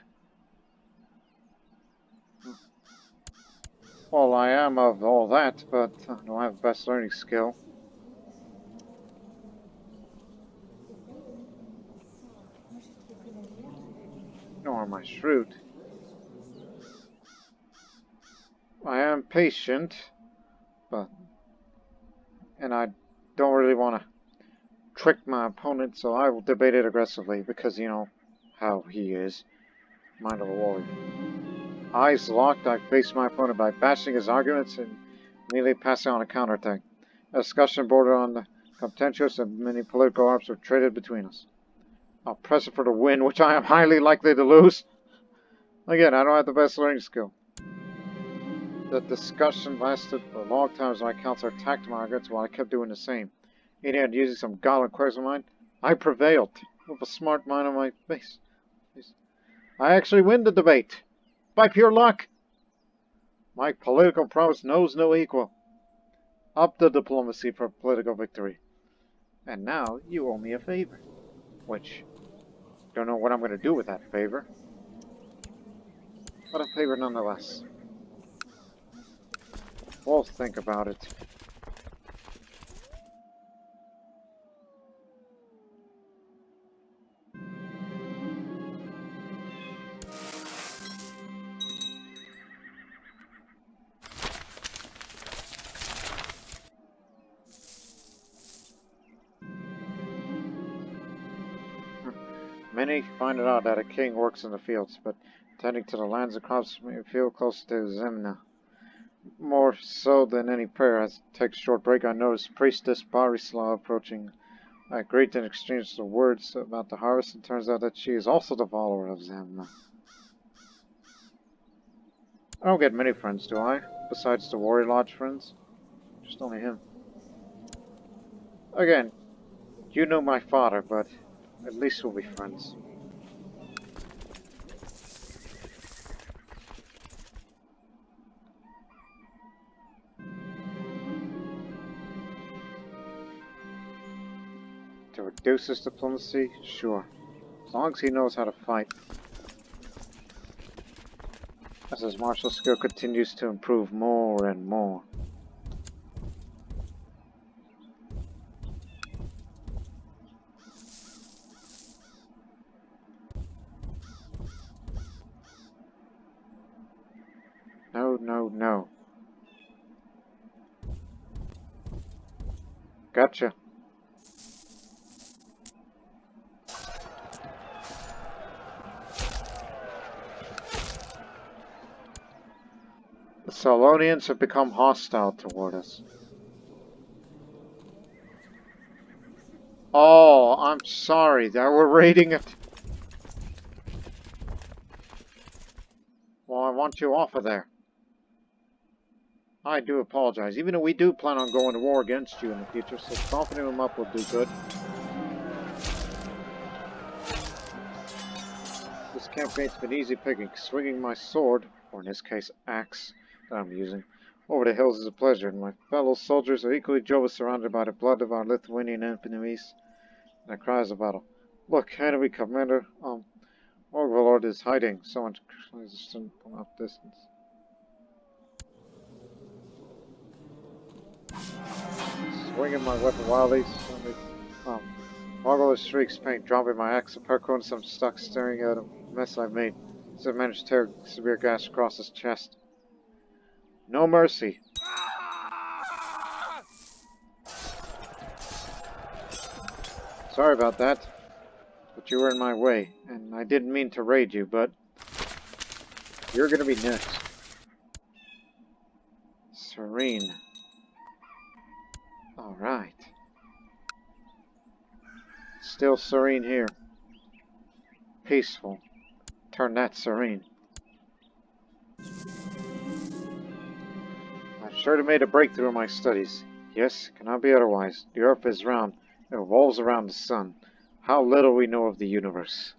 Well, I am of all that, but I don't have the best learning skill. Nor am I shrewd. I am patient, and I don't really want to trick my opponent, so I will debate it aggressively, because you know how he is. Mind of a warrior. Eyes locked, I face my opponent by bashing his arguments and immediately passing on a counterattack. A discussion bordered on the contentious and many political arms were traded between us. I'll press it for the win, which I am highly likely to lose. Again, I don't have the best learning skill. The discussion lasted for a long time as my counselor attacked my arguments while I kept doing the same. Eating and using some godlike queries of mine, I prevailed, with a smart mind on my face. I actually win the debate, by pure luck. My political prowess knows no equal. Up the diplomacy for political victory. And now you owe me a favor, which, don't know what I'm going to do with that favor, but a favor nonetheless. We'll think about it. Many find it odd that a king works in the fields, but tending to the lands and crops may feel close to Zemna. More so than any prayer. As I take a short break, I noticed Priestess Barislav approaching. I agreed to exchange the words about the harvest, and turns out that she is also the follower of Zemna. I don't get many friends, do I? Besides the Warrior Lodge friends? Just only him. Again, you know my father, but at least we'll be friends. To reduce his diplomacy? Sure. As long as he knows how to fight. As his martial skill continues to improve more and more. No, no, no. Gotcha. Livonians have become hostile toward us. Oh, I'm sorry that we're raiding it. Well, I want you off of there. I do apologize, even though we do plan on going to war against you in the future, so softening them up will do good. This campaign's been easy picking. Swinging my sword, or in this case, axe, that I'm using, over the hills is a pleasure, and my fellow soldiers are equally joyous, surrounded by the blood of our Lithuanian enemies and the cries of battle. Look, enemy commander, Orgvalord is hiding. Someone from up distance. Swinging my weapon wildly, suddenly, Orgvalord shrieks pain, dropping my axe. A parkour, I'm stuck staring at a mess I've made. So I managed to tear a severe gash across his chest. No mercy. Sorry about that, but you were in my way, and I didn't mean to raid you, but you're gonna be next. Serene. Alright. Still serene here. Peaceful. Turn that serene. I've sure to made a breakthrough in my studies. Yes, cannot be otherwise. The earth is round. It revolves around the sun. How little we know of the universe.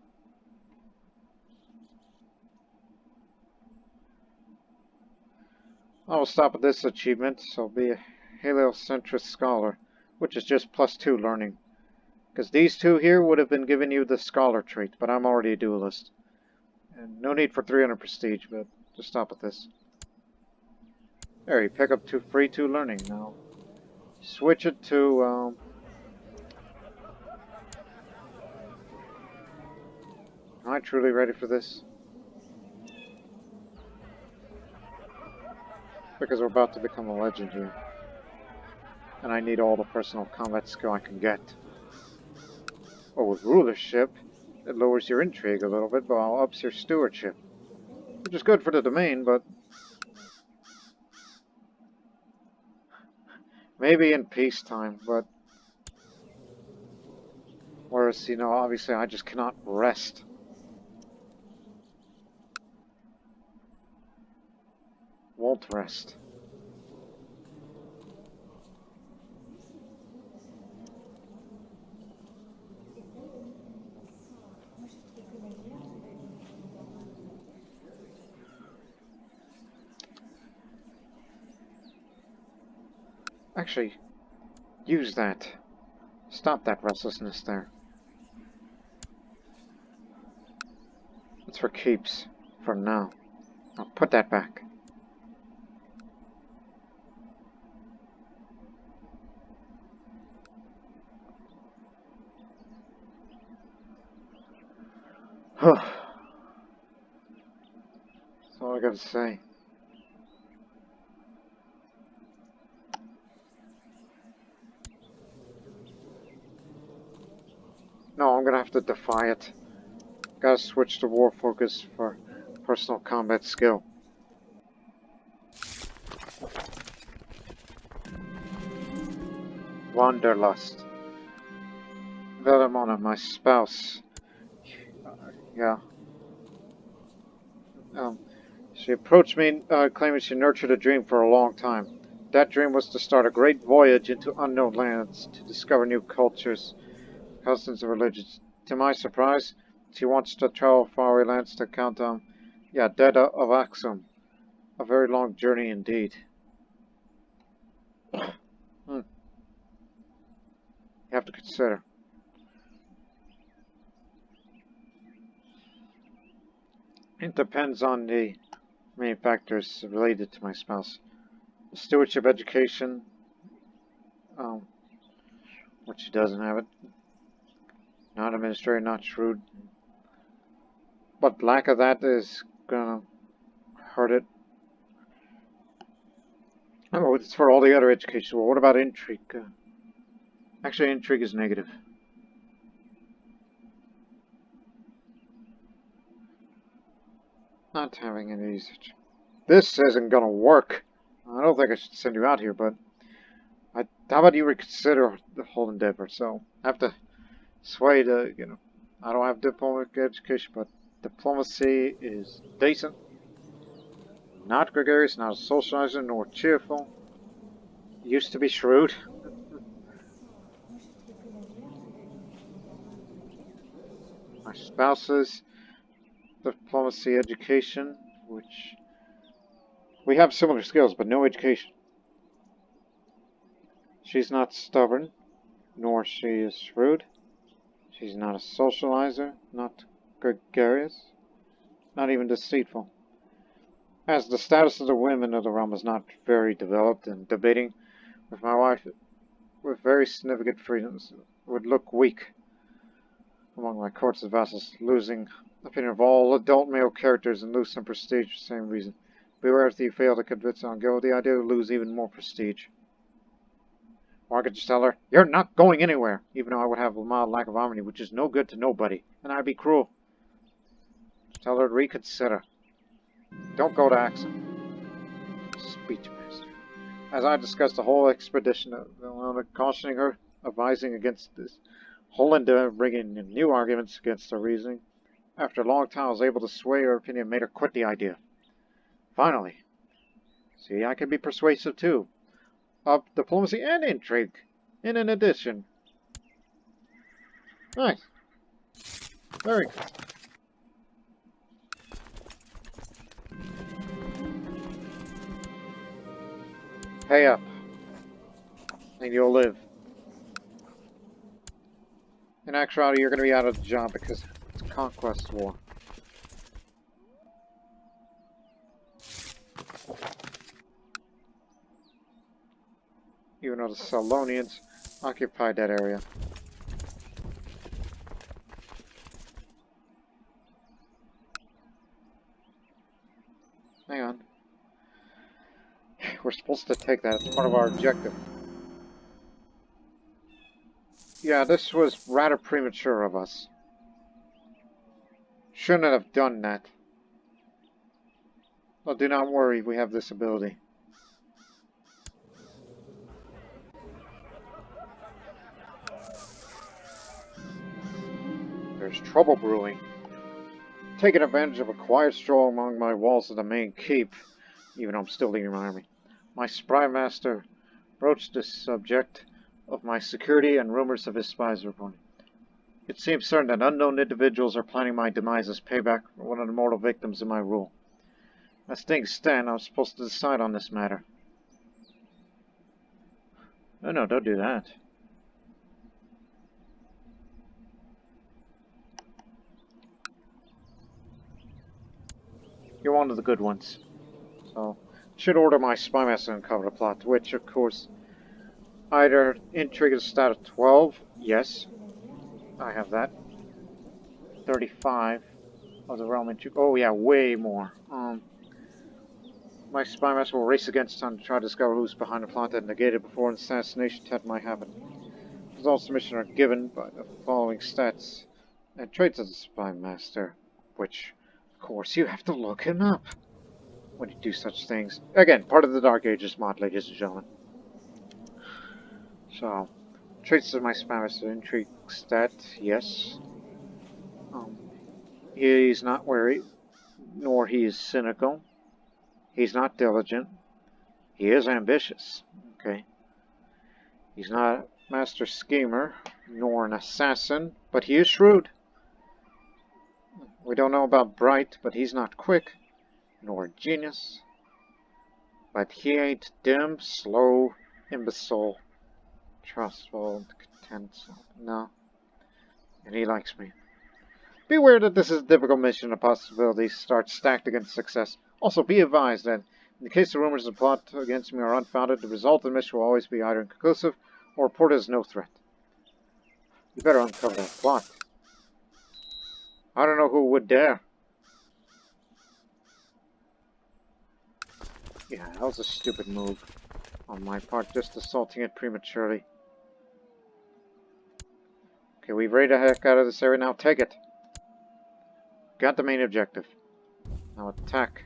I will stop at this achievement, so be a heliocentrist scholar, which is just +2 learning. Because these two here would have been giving you the scholar trait, but I'm already a duelist. And no need for 300 prestige, but just stop at this. There, you pick up 2 learning now. Switch it to, am I truly ready for this? Because we're about to become a legend here. And I need all the personal combat skill I can get. Oh, with rulership, it lowers your intrigue a little bit, but ups your stewardship. Which is good for the domain, but maybe in peacetime, but whereas, you know, obviously I just cannot rest. Won't rest. Actually, use that. Stop that restlessness there. It's for keeps. For now. I'll put that back. That's all I gotta say. No, I'm gonna have to defy it. Gotta switch to war focus for personal combat skill. Wanderlust. Velemona, my spouse. Yeah. She approached me claiming she nurtured a dream for a long time. That dream was to start a great voyage into unknown lands, to discover new cultures, customs, and religions. To my surprise, she wants to travel faraway lands to count Dead of Axum. A very long journey indeed. You have to consider. It depends on the many factors related to my spouse. Stewardship, education, which she doesn't have it. Not administrative, not shrewd. But lack of that is gonna hurt it. Oh, it's for all the other education. Well, what about intrigue? Actually, intrigue is negative. Not having any usage. This isn't gonna work. I don't think I should send you out here, but how about you reconsider the whole endeavor? So, I have to sway the, I don't have diplomatic education, but diplomacy is decent. Not gregarious, not a socializer, nor cheerful. Used to be shrewd. My spouse's diplomacy education, which we have similar skills, but no education. She's not stubborn, nor she is shrewd. She's not a socializer, not gregarious, not even deceitful. As the status of the women of the realm is not very developed, and debating with my wife with very significant freedoms would look weak among my courts of vassals, losing opinion of all adult male characters and lose some prestige for the same reason. Beware if you fail to convince on go, the idea will lose even more prestige. Or I could just tell her, you're not going anywhere, even though I would have a mild lack of harmony, which is no good to nobody, and I'd be cruel. Just tell her to reconsider. Don't go to accent. Speechmaster. As I discussed the whole expedition, cautioning her, advising against this whole endeavor, bringing in new arguments against her reasoning. After a long time, I was able to sway her opinion and made her quit the idea. Finally, see, I can be persuasive too. Of diplomacy and intrigue, in an addition. Nice. Very good. Pay up, and you'll live. In actuality, you're going to be out of the job because it's a conquest war. Even though the Salonians occupied that area. Hang on. We're supposed to take that as part of our objective. Yeah, this was rather premature of us. Shouldn't have done that. Well, do not worry, we have this ability. There's trouble brewing. Taking advantage of a quiet stroll among my walls of the main keep, even though I'm still leading my army. My spy master broached the subject of my security and rumors of his spies reporting. It seems certain that unknown individuals are planning my demise as payback for one of the mortal victims of my rule. As things stand, I was supposed to decide on this matter. Oh no, don't do that. You're one of the good ones. So, should order my spy master to uncover the plot, which, of course, either intrigue is stat of 12, yes, I have that. 35 of the realm intrigue. Oh yeah, way more. My spy master will race against time to try to discover who's behind the plot and negate it before an assassination attempt might happen. Results of mission are given by the following stats and traits of the spy master, which, of course, you have to look him up when you do such things. Again, part of the Dark Ages mod, ladies and gentlemen. So, traits of my spy master: intrigue stat, yes. He's not wary, nor he is cynical. He's not diligent. He is ambitious. Okay. He's not a master schemer, nor an assassin, but he is shrewd. We don't know about bright, but he's not quick, nor a genius. But he ain't dim, slow, imbecile, trustful, content. No. And he likes me. Beware that this is a difficult mission and possibilities start stacked against success. Also, be advised that in the case the rumors of the plot against me are unfounded, the result of the mission will always be either inconclusive or reported as no threat. You better uncover that plot. I don't know who would dare. Yeah, that was a stupid move on my part, just assaulting it prematurely. Okay, we've raided the heck out of this area, now take it. Got the main objective. Now attack.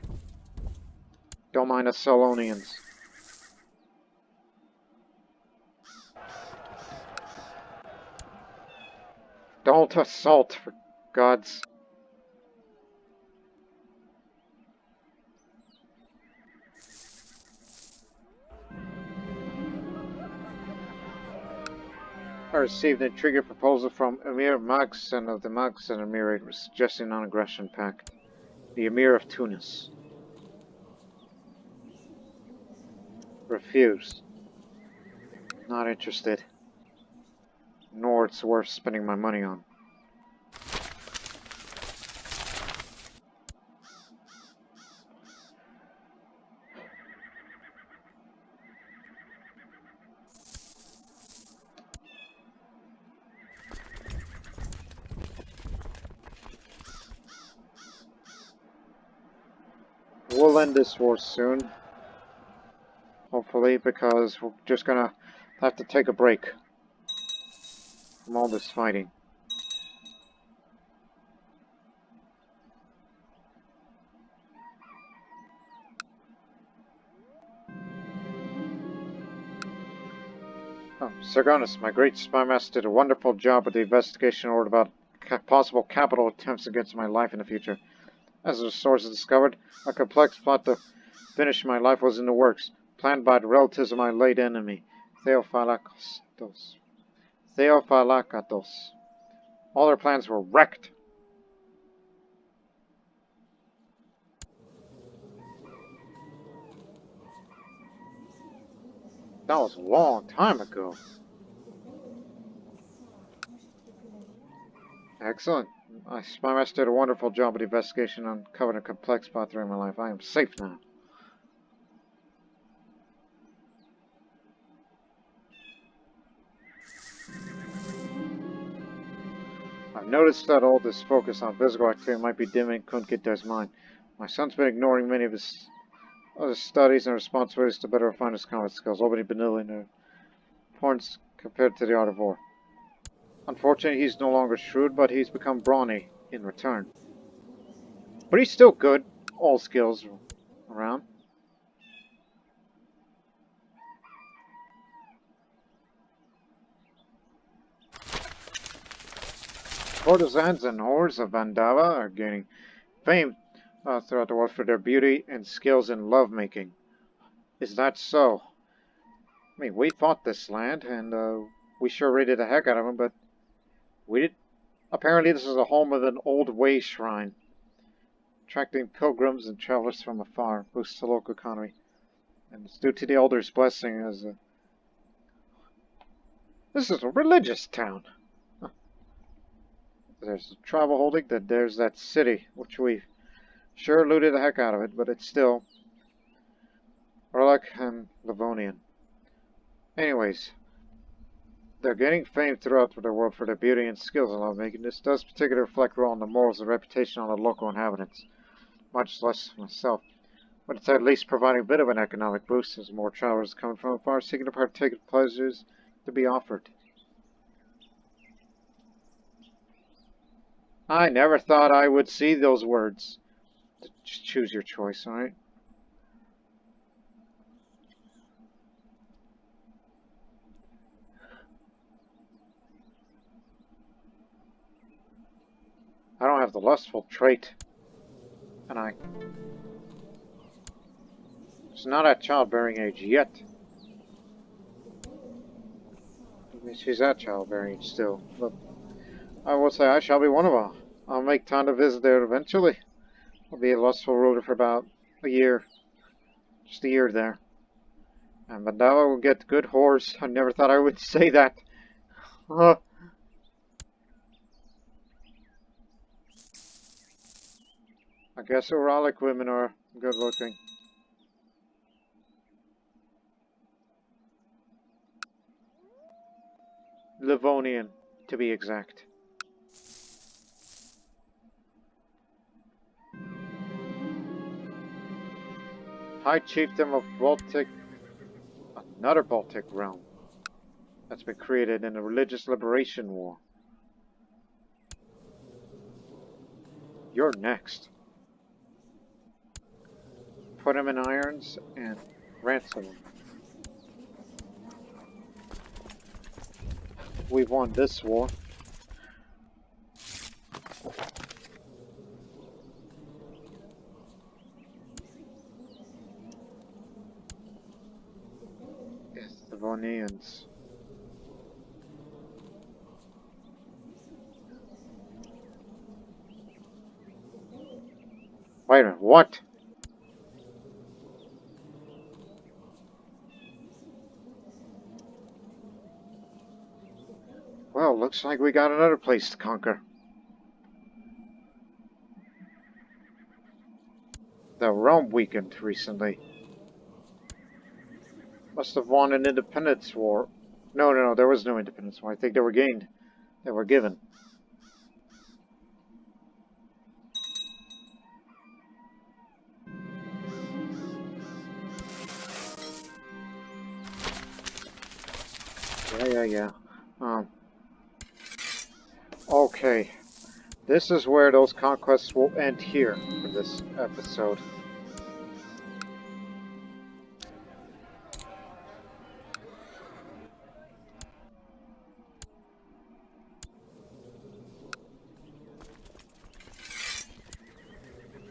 Don't mind the Salonians. Don't assault, for God's... I received an intriguing proposal from Emir Magsan of the Magsan Emirate suggesting a non-aggression pact. The Emir of Tunis. Refused. Not interested. Nor it's worth spending my money on. We'll end this war soon. Hopefully, because we're just gonna have to take a break from all this fighting. Oh, Sargonus, my great spy master, did a wonderful job with the investigation order about possible capital attempts against my life in the future. As the sources discovered, a complex plot to finish my life was in the works, planned by the relatives of my late enemy, Theophylactos. All their plans were wrecked. That was a long time ago. Excellent. My spy master did a wonderful job with the investigation and uncovered a complex plot throughout my life. I am safe now. I've noticed that all this focus on physical activity might be dimming Kunkider's mind. My son's been ignoring many of his other studies and responsibilities to better refine his combat skills, already belittling their importance compared to the art of war. Unfortunately, he's no longer shrewd, but he's become brawny in return. But he's still good, all skills around. Courtesans and whores of Vandava are gaining fame throughout the world for their beauty and skills in lovemaking. Is that so? I mean, we fought this land, and we sure raided the heck out of them, but we did. Apparently, this is the home of an old way shrine, attracting pilgrims and travelers from afar, boosts the local economy, and it's due to the elders' blessing as a... This is a religious town. Huh. There's a tribal holding, then there's that city, which we sure looted the heck out of it, but it's still warlike and Livonian. Anyways, they're gaining fame throughout the world for their beauty and skills in lovemaking. This does particularly reflect well on the morals and reputation of the local inhabitants, much less myself. But it's at least providing a bit of an economic boost as more travelers coming from afar seeking to partake of pleasures to be offered. I never thought I would see those words. Just choose your choice, alright? I don't have the lustful trait. And it's not at childbearing age yet. I mean, she's at childbearing age still. But I will say I shall be one of them. I'll make time to visit there eventually. I'll be a lustful ruler for about a year. Just a year there. And Vandava will get good whores. I never thought I would say that. I guess warlike women are good looking. Livonian, to be exact. High Chieftain of Baltic, another Baltic realm that's been created in the Religious Liberation War. You're next. Put him in irons and ransom him. We've won this war. Livonians. Wait a minute, what? Well, looks like we got another place to conquer. The Rome weakened recently. Must have won an independence war. No, there was no independence war. I think they were gained. They were given. Yeah. Okay. This is where those conquests will end here for this episode.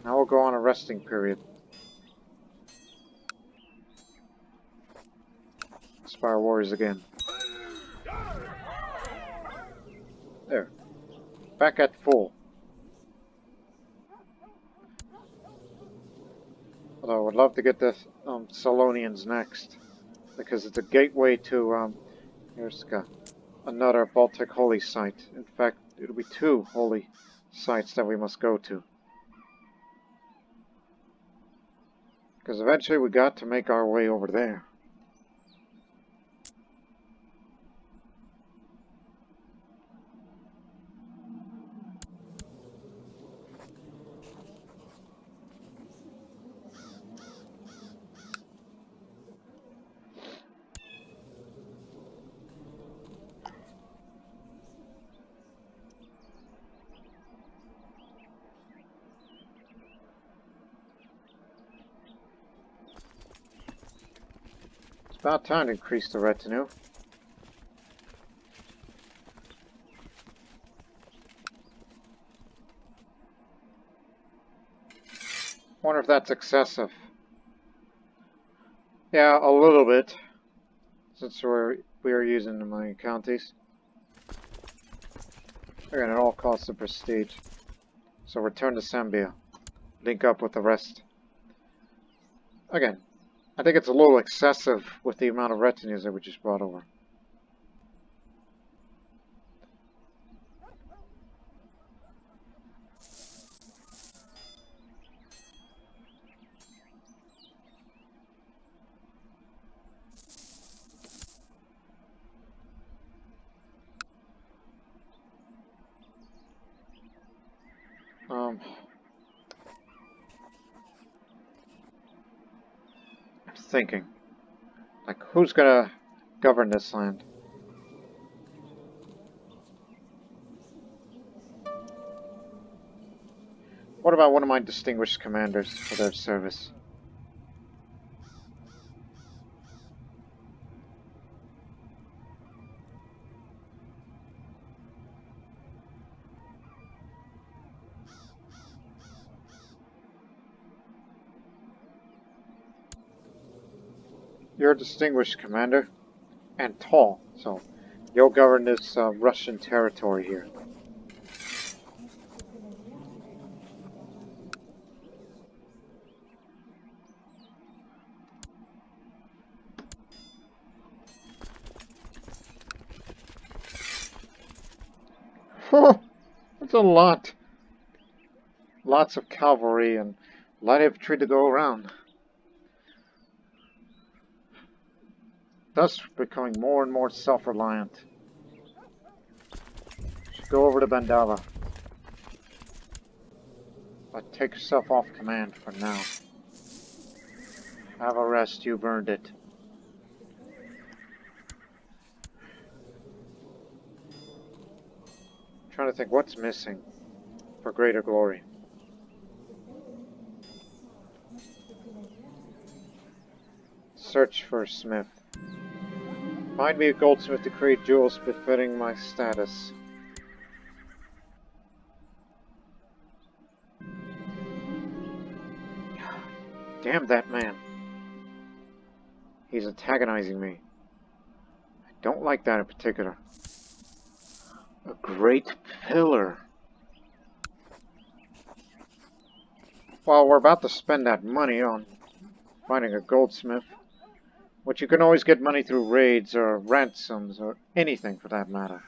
Now we'll go on a resting period. Inspire warriors again. There. Back at full. Although I would love to get the Salonians next. Because it's a gateway to, here's another Baltic holy site. In fact, it'll be 2 holy sites that we must go to. Because eventually we got to make our way over there. About time to increase the retinue. Wonder if that's excessive. Yeah, a little bit. Since we are using the mining counties. Again, at all costs of prestige. So return to Sambia. Link up with the rest. Again, I think it's a little excessive with the amount of retinues that we just brought over. I'm thinking. Like, who's gonna govern this land? What about one of my distinguished commanders for their service? You're a distinguished commander, and tall, so you'll govern this Russian territory here. That's a lot. Lots of cavalry and light infantry to go around. Thus becoming more and more self-reliant. Should go over to Bandava. But take yourself off command for now. Have a rest, you've earned it. I'm trying to think what's missing for greater glory. Search for a smith. Find me a goldsmith to create jewels befitting my status. Damn that man. He's antagonizing me. don't like that in particular. A great pillar. Well, we're about to spend that money on finding a goldsmith, which you can always get money through raids or ransoms or anything for that matter.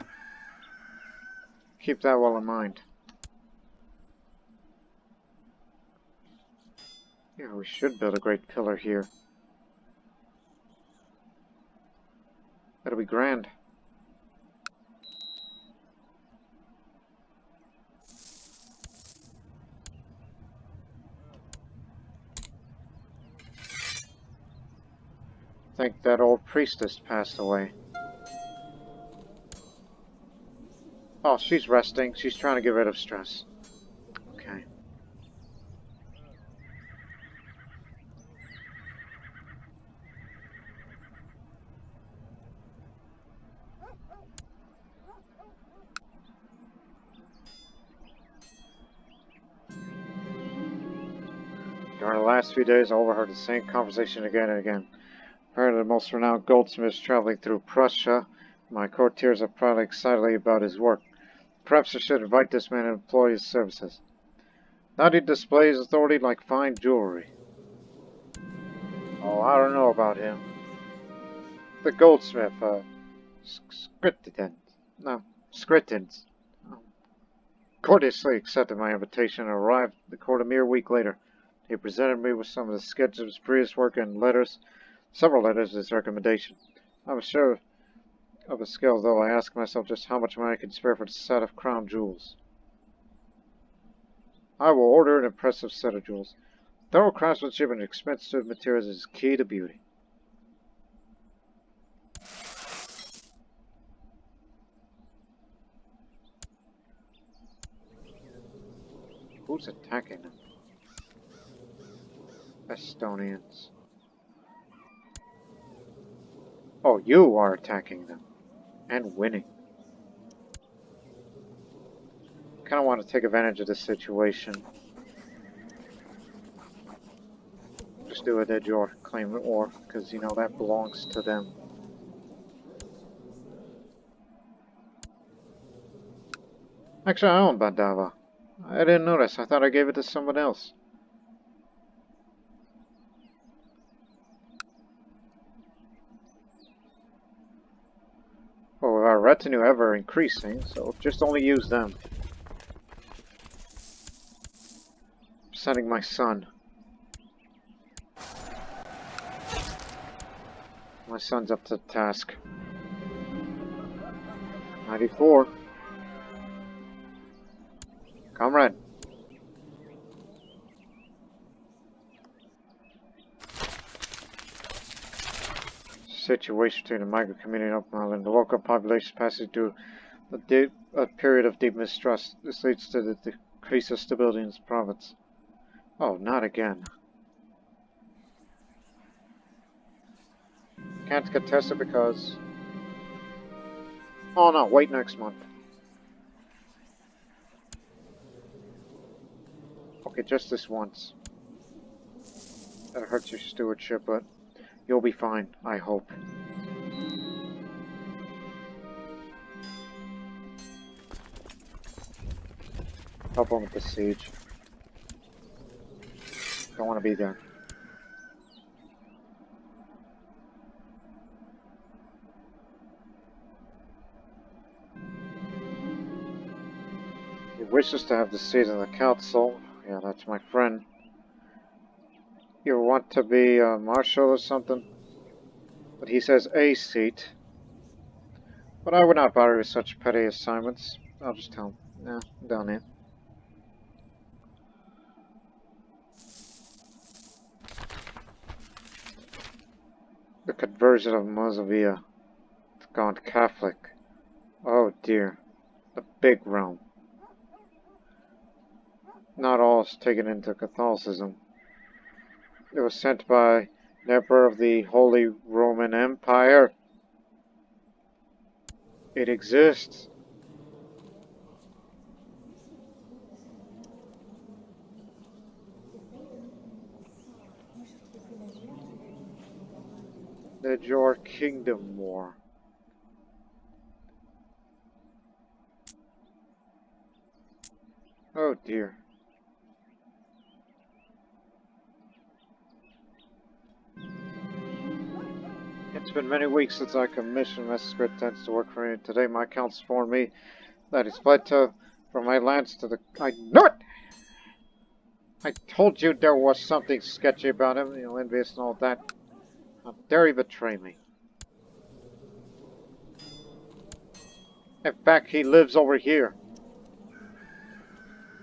Keep that well in mind. Yeah, we should build a great pillar here. That'll be grand. I think that old priestess passed away. Oh, she's resting. She's trying to get rid of stress. Okay. During the last few days, I overheard the same conversation again and again. Heard of the most renowned goldsmiths traveling through Prussia. My courtiers are proudly excited about his work. Perhaps I should invite this man and employ his services. Now he displays authority like fine jewelry. Oh, I don't know about him. The goldsmith, Skritins, courteously accepted my invitation and arrived at the court a mere week later. He presented me with some of the sketches of his previous work and letters, several letters of his recommendation. I was sure of his skill, though I asked myself just how much money I could spare for the set of crown jewels. I will order an impressive set of jewels. Thorough craftsmanship and expensive materials is key to beauty. Who's attacking them? Estonians. Oh, you are attacking them. And winning. Kind of want to take advantage of this situation. Just do it at your claim or because you know that belongs to them. Actually, I own Bandava. I didn't notice. I thought I gave it to someone else. Well, with our retinue ever increasing, so just only use them. I'm sending my son. My son's up to the task. 94. Comrade. Situation between the migrant community of Upland and the local population passes through a period of deep mistrust. This leads to the decrease of stability in this province. Oh, not again. Can't contest it because... Oh no, wait next month. Okay, just this once. That hurts your stewardship, but you'll be fine, I hope. Help him with the siege. Don't want to be there. He wishes to have the seat in the council. Yeah, that's my friend. You want to be a marshal or something? But he says a seat. But I would not bother with such petty assignments. I'll just tell him. Nah, I'm down here. The conversion of Mazovia to gone Catholic. Oh dear. The big realm. Not all is taken into Catholicism. It was sent by the Emperor of the Holy Roman Empire. It exists. The Your Kingdom War. Oh dear. It's been many weeks since I commissioned Messerschmitt tends to work for me. Today my accounts informed me that he's fled from my lands to the... I knew it! I told you there was something sketchy about him, envious and all that. How dare he betray me? In fact, he lives over here.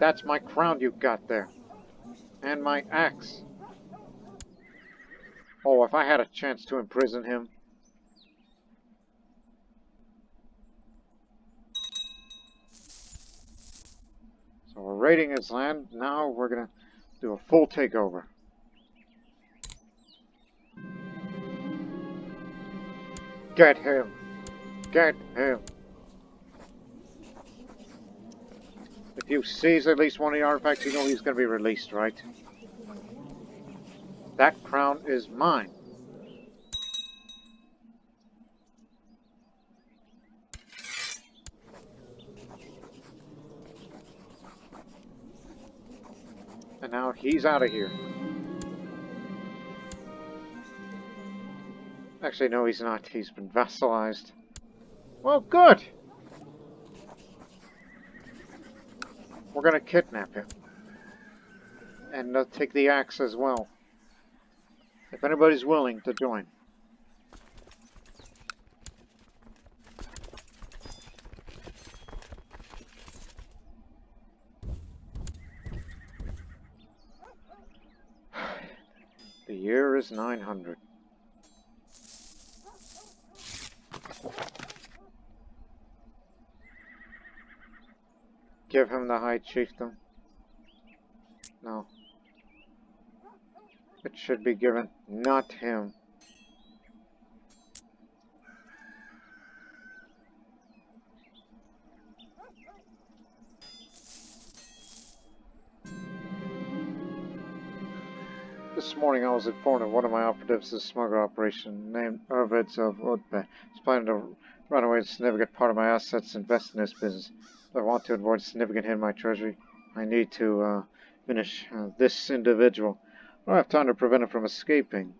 That's my crown you got there. And my axe. Oh, if I had a chance to imprison him. So we're raiding his land. Now we're gonna do a full takeover. Get him! Get him! If you seize at least one of the artifacts, you know he's gonna be released, right? That crown is mine. And now he's out of here. Actually, no, he's not. He's been vassalized. Well, good! We're gonna kidnap him. And take the axe as well. If anybody's willing to join. The year is 900. Give him the High Chieftain. No. It should be given, not him. This morning I was informed of one of my operatives' smuggler operation named Urvids of Udbe is planning to run away with a significant part of my assets and invest in this business. If I want to avoid a significant hit in my treasury, I need to finish this individual. I don't have time to prevent him from escaping.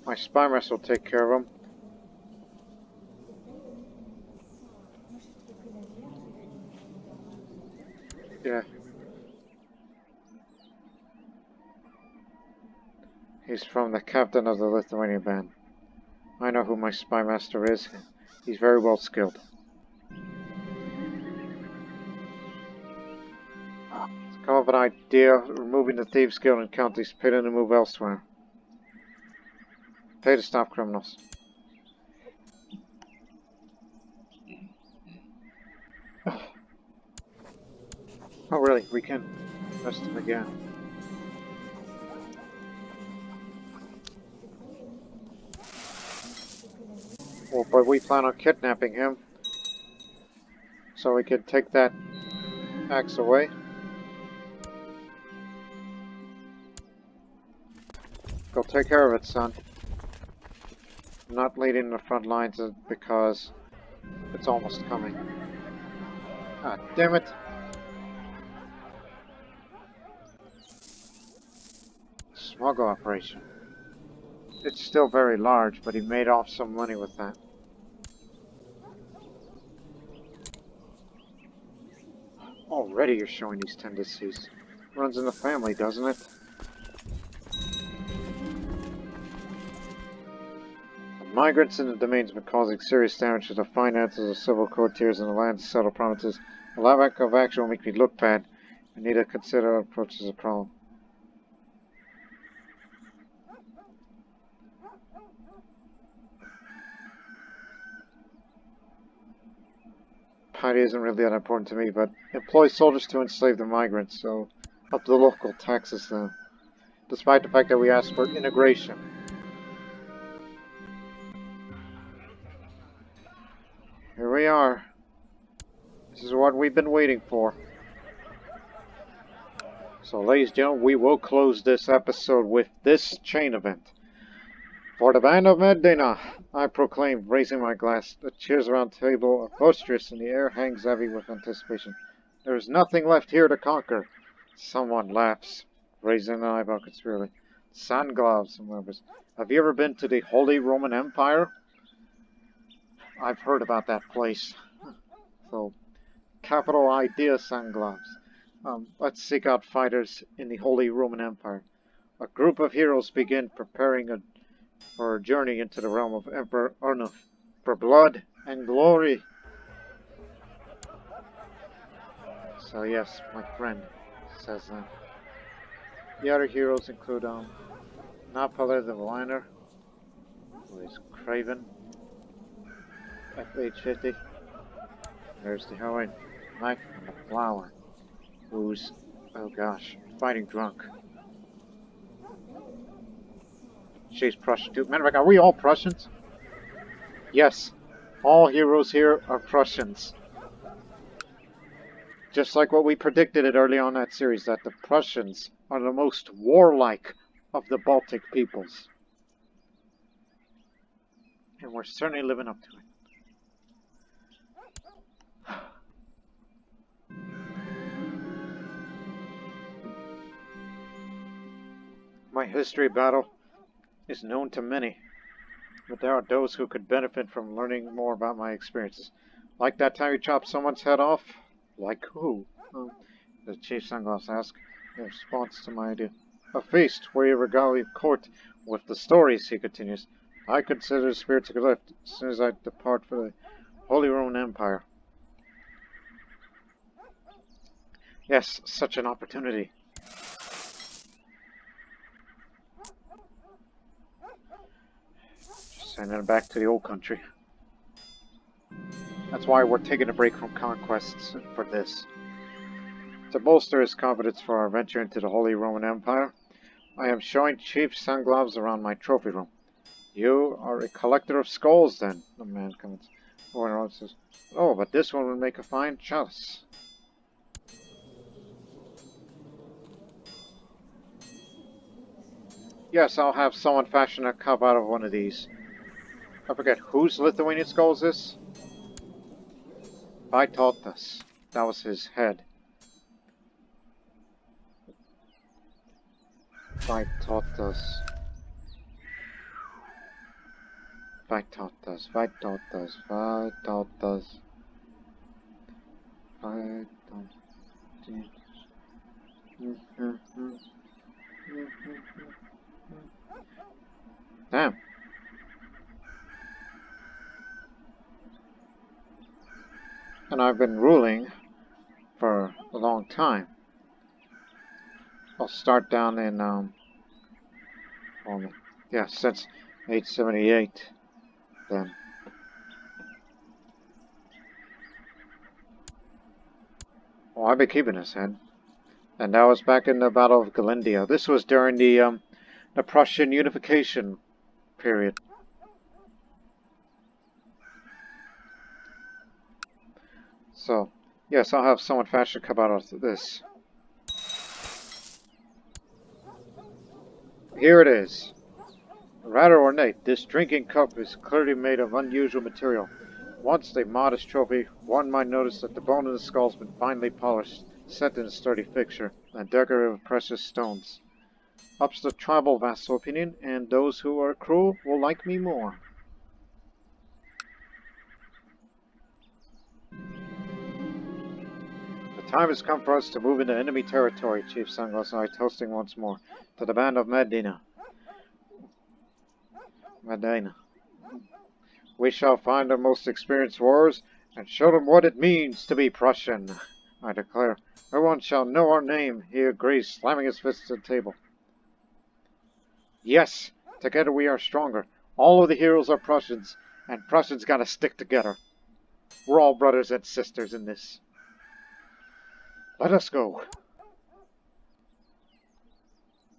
My spy master will take care of him. Yeah. He's from the captain of the Lithuanian band. I know who my spy master is. He's very well skilled. Let's come up with an idea of removing the Thieves Guild and counties, pay them to move elsewhere. Pay to stop criminals. Oh really, we can arrest him again. Well, but we plan on kidnapping him. So we can take that axe away. Go take care of it, son. I'm not leading the front lines because it's almost coming. Ah, damn it! Smuggle operation. It's still very large, but he made off some money with that. Already you're showing these tendencies. Runs in the family, doesn't it? The migrants in the domains have been causing serious damage to the finances of civil courtiers and the land to settle provinces. A lack of action will make me look bad. I need to consider our approach as a problem. Piety isn't really that important to me, but employ soldiers to enslave the migrants, so up to the local taxes then. Despite the fact that we asked for integration. Here we are. This is what we've been waiting for. So ladies and gentlemen, we will close this episode with this chain event. For the band of Medina, I proclaim, raising my glass. The cheers around the table are boisterous, and the air hangs heavy with anticipation. There is nothing left here to conquer. Someone laughs, raising an eyebrow conspiratorially. Sandglavs, murmurs. Have you ever been to the Holy Roman Empire? I've heard about that place. So, capital idea, Sandglavs. Let's seek out fighters in the Holy Roman Empire. A group of heroes begin preparing for a journey into the realm of Emperor Arnulf for blood and glory. So yes, my friend says that. The other heroes include Napale the Villiner, who is Craven, FH50. There's the heroine, Knife and the Flower, who's, oh gosh, fighting drunk. She's Prussian too. Matter of fact, are we all Prussians? Yes, all heroes here are Prussians. Just like what we predicted it early on in that series, that the Prussians are the most warlike of the Baltic peoples. And we're certainly living up to it. My history battle is known to many, but there are those who could benefit from learning more about my experiences. Like that time you chopped someone's head off? Like who? The chief sunglass asked in response to my idea. A feast where you regale your court with the stories, he continues. I consider the spirit to be left as soon as I depart for the Holy Roman Empire. Yes, such an opportunity. Sending it back to the old country. That's why we're taking a break from conquests for this. To bolster his confidence for our venture into the Holy Roman Empire, I am showing Chief Sunglavs around my trophy room. You are a collector of skulls, then, the man comments. Warner says, oh, but this one would make a fine chalice. Yes, I'll have someone fashion a cup out of one of these. I forget, whose Lithuanian skull is this? Vytautas. That was his head. Vytautas. Vytautas. Vytautas. Vytautas. Vytautas. Damn. And I've been ruling for a long time. I'll start down in, since 878, then. Well, I've been keeping his head. And that was back in the Battle of Galindia. This was during the Prussian unification period. So, yes, I'll have someone fashion a cup out of this. Here it is. Rather ornate, this drinking cup is clearly made of unusual material. Once a modest trophy, one might notice that the bone of the skull has been finely polished, set in a sturdy fixture, and decorated with precious stones. Up to the tribal vassal opinion, and those who are cruel will like me more. The time has come for us to move into enemy territory, Chief Sunglass and I toasting once more, to the band of Medina. We shall find our most experienced warriors, and show them what it means to be Prussian, I declare. No one shall know our name, he agrees, slamming his fist to the table. Yes, together we are stronger. All of the heroes are Prussians, and Prussians gotta stick together. We're all brothers and sisters in this. Let us go.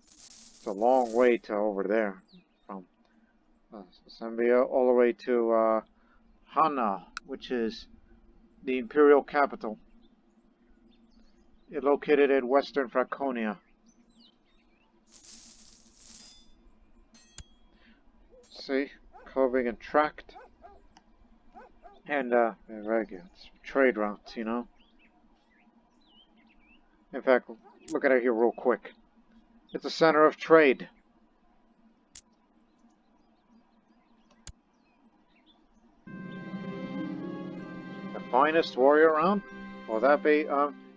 It's a long way to over there. From Zambia all the way to Hana, which is the imperial capital. It's located in western Franconia. See? Clothing and tract. And, regular trade routes, you know? In fact, look at it here real quick. It's a center of trade. The finest warrior around? Will that be,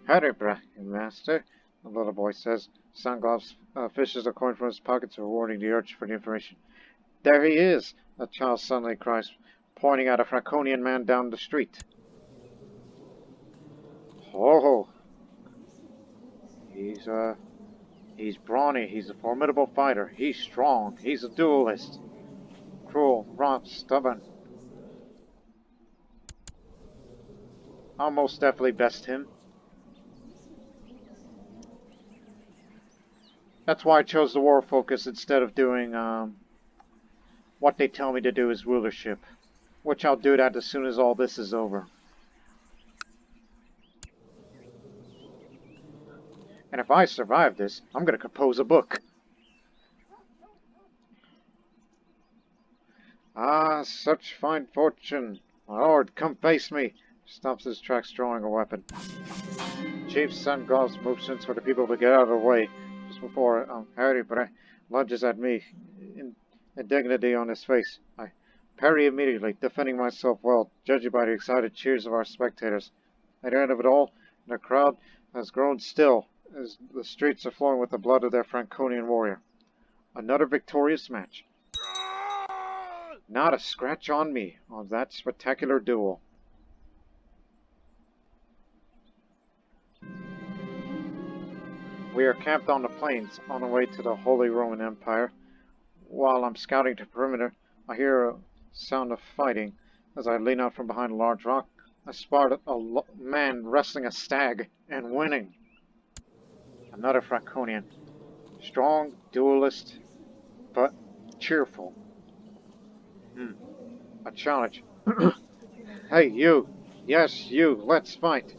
Harry, master? The little boy says. Sunglass fishes a coin from his pockets, rewarding the urchin for the information. There he is! The child suddenly cries, pointing at a Franconian man down the street. Oh! He's brawny, he's a formidable fighter, he's strong, he's a duelist. Cruel, rough, stubborn. I'll most definitely best him. That's why I chose the war focus instead of doing, what they tell me to do as rulership. Which I'll do that as soon as all this is over. And if I survive this, I'm gonna compose a book. Ah, such fine fortune. My lord, come face me. Stops his tracks, drawing a weapon. Chief Sunglass motions for the people to get out of the way. Just before Harry lunges at me, indignity on his face. I parry immediately, defending myself well, judging by the excited cheers of our spectators. At the end of it all, the crowd has grown still, as the streets are flowing with the blood of their Franconian warrior. Another victorious match. Not a scratch on me on that spectacular duel. We are camped on the plains on the way to the Holy Roman Empire. While I'm scouting the perimeter, I hear a sound of fighting. As I lean out from behind a large rock, I spot a man wrestling a stag and winning. Another Franconian. Strong, duelist, but cheerful. A challenge. Hey, you! Yes, you! Let's fight!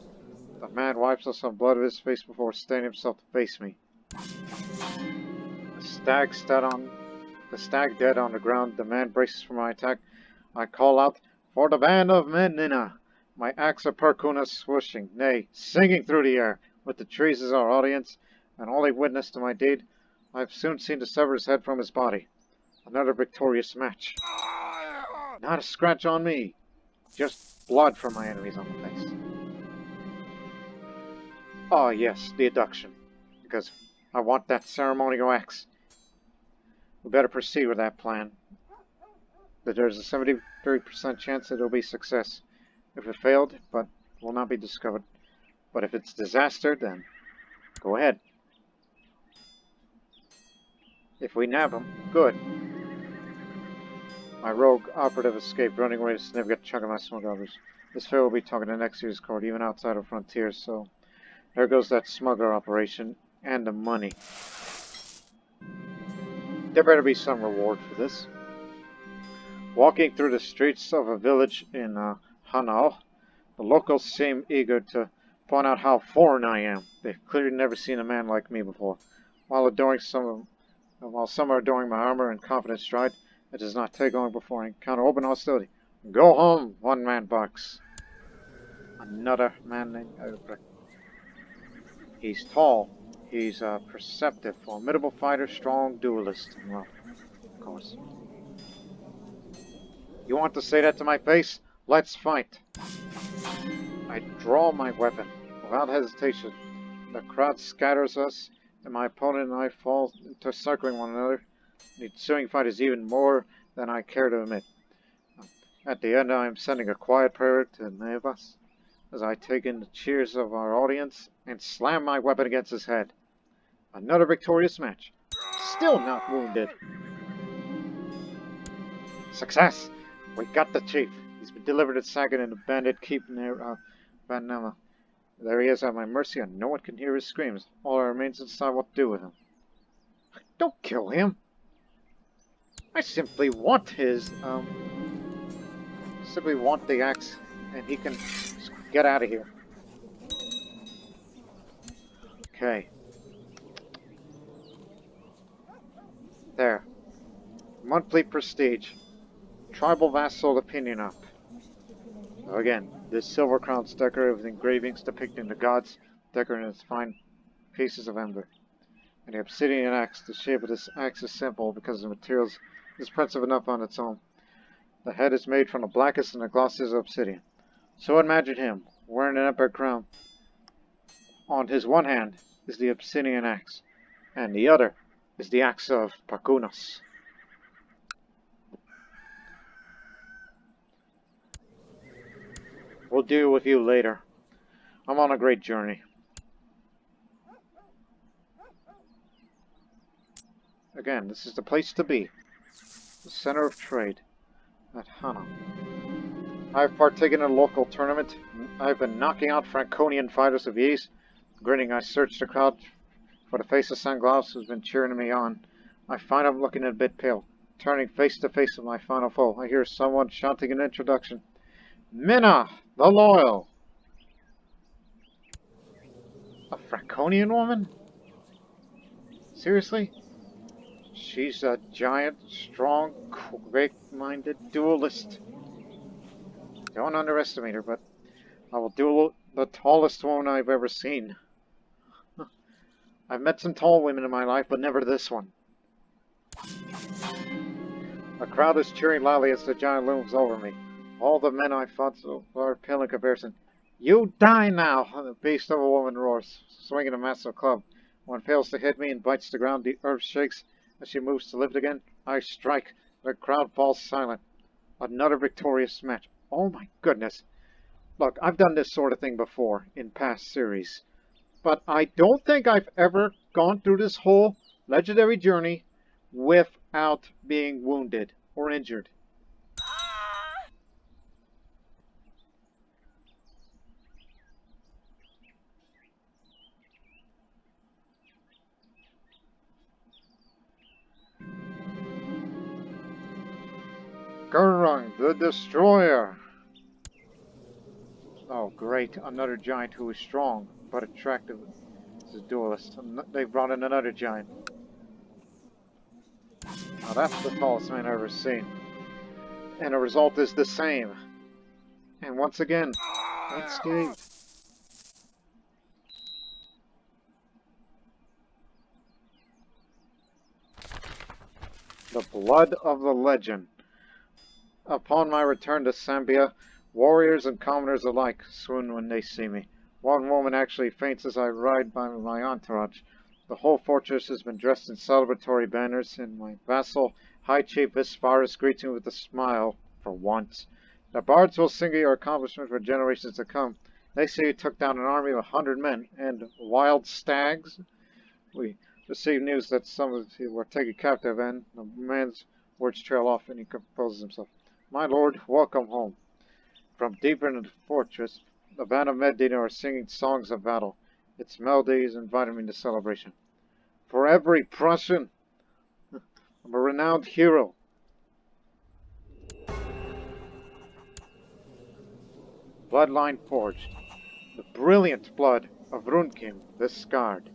The man wipes off some blood of his face before standing himself to face me. The stag dead on the ground, the man braces for my attack. I call out, for the band of Menina! My axe of Percuna swishing, nay, singing through the air, with the trees as our audience, and only witness to my deed, I have soon seen to sever his head from his body. Another victorious match. Not a scratch on me. Just blood from my enemies on the face. Oh yes, the abduction. Because I want that ceremonial axe. We better proceed with that plan. But there's a 73% chance that it'll be success. If it failed, but will not be discovered. But if it's disaster, then go ahead. If we nab him, good. My rogue operative escaped, running away to a significant chunk of my smugglers. This fair will be talking to next year's court, even outside of frontiers, so there goes that smuggler operation and the money. There better be some reward for this. Walking through the streets of a village in Hanau, the locals seem eager to point out how foreign I am. They've clearly never seen a man like me before. While some are adoring my armor and confident stride, it does not take long before I encounter open hostility. Go home, one man barks. Another man named Albrecht. He's tall. He's a perceptive, formidable fighter, strong duelist. Well, of course. You want to say that to my face? Let's fight. I draw my weapon. Without hesitation, the crowd scatters us, and my opponent and I fall into circling one another. The ensuing fight is even more than I care to admit. At the end, I am sending a quiet prayer to Nevas as I take in the cheers of our audience and slam my weapon against his head. Another victorious match. Still not wounded. Success! We got the chief. He's been delivered at Sagan in a bandit keep near Vanama. There he is at my mercy, and no one can hear his screams. All that remains is to decide what to do with him. Don't kill him! I simply want his, simply want the axe, and he can get out of here. Okay. There. Monthly prestige. Tribal vassal opinion up. Again, this silver crown is decorated with engravings depicting the gods, decorated with fine pieces of ember. And the obsidian axe, the shape of this axe is simple because the material is expensive enough on its own. The head is made from the blackest and the glossiest obsidian. So imagine him, wearing an emperor crown. On his one hand is the obsidian axe, and the other is the axe of Pacunas. We'll deal with you later. I'm on a great journey. Again, this is the place to be. The center of trade. At Hana. I've partaken in a local tournament. I've been knocking out Franconian fighters of ease. Grinning, I search the crowd for the face of Sanglaus, who's been cheering me on. I find him looking a bit pale. Turning face to face with my final foe, I hear someone shouting an introduction. Minna, the Loyal! A Franconian woman? Seriously? She's a giant, strong, quick-minded duelist. Don't underestimate her, but I will duel the tallest woman I've ever seen. I've met some tall women in my life, but never this one. A crowd is cheering loudly as the giant looms over me. All the men I fought so far pale in comparison. You die now! The beast of a woman roars, swinging a massive club. One fails to hit me and bites the ground. The earth shakes as she moves to lift again. I strike. The crowd falls silent. Another victorious match. Oh my goodness. Look, I've done this sort of thing before in past series. But I don't think I've ever gone through this whole legendary journey without being wounded or injured. Gurung, the Destroyer! Oh great, another giant who is strong, but attractive as a duelist. They brought in another giant. Now that's the tallest man I've ever seen. And the result is the same. And once again, unscathed. The blood of the legend. Upon my return to Zambia, warriors and commoners alike swoon when they see me. One woman actually faints as I ride by my entourage. The whole fortress has been dressed in celebratory banners, and my vassal, High Chief Visparus, greets me with a smile, for once. The bards will sing of your accomplishments for generations to come. They say you took down an army of 100 men, and wild stags. We received news that some of you were taken captive, and the man's words trail off, and he composes himself. My lord, welcome home. From deep into the fortress, the band of Medina are singing songs of battle. Its melodies inviting me to celebration. For every Prussian, I'm a renowned hero. Bloodline forged. The brilliant blood of Runkym the Scarred.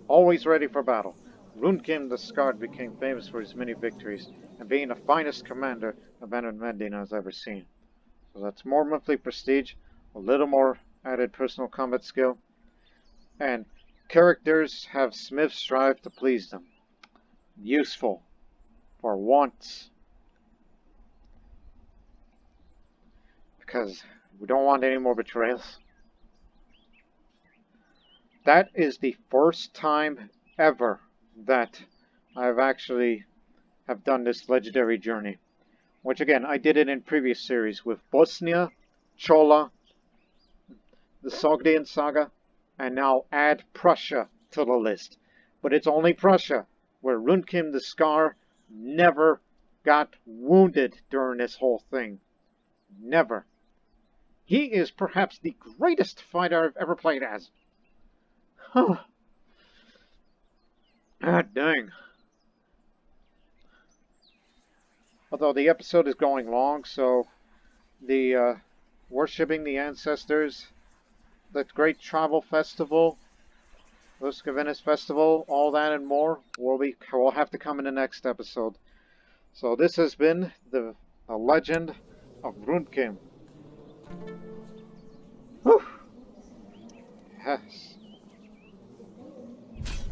Always ready for battle, Runkym the Scarred became famous for his many victories, and being the finest commander the band of Medina has ever seen. So that's more monthly prestige, a little more added personal combat skill, and characters have smiths strive to please them. Useful. For once. Because we don't want any more betrayals. That is the first time ever that I've actually have done this legendary journey. Which again, I did it in previous series with Bosnia, Chola, the Sogdian Saga, and now add Prussia to the list. But it's only Prussia, where Runkym the Scar never got wounded during this whole thing. Never. He is perhaps the greatest fighter I've ever played as. Huh. Ah, dang. Although the episode is going long, so the worshipping the ancestors, the great tribal festival, Luscavinus festival, all that and more will have to come in the next episode. So this has been the legend of Runkym. Whew. Yes.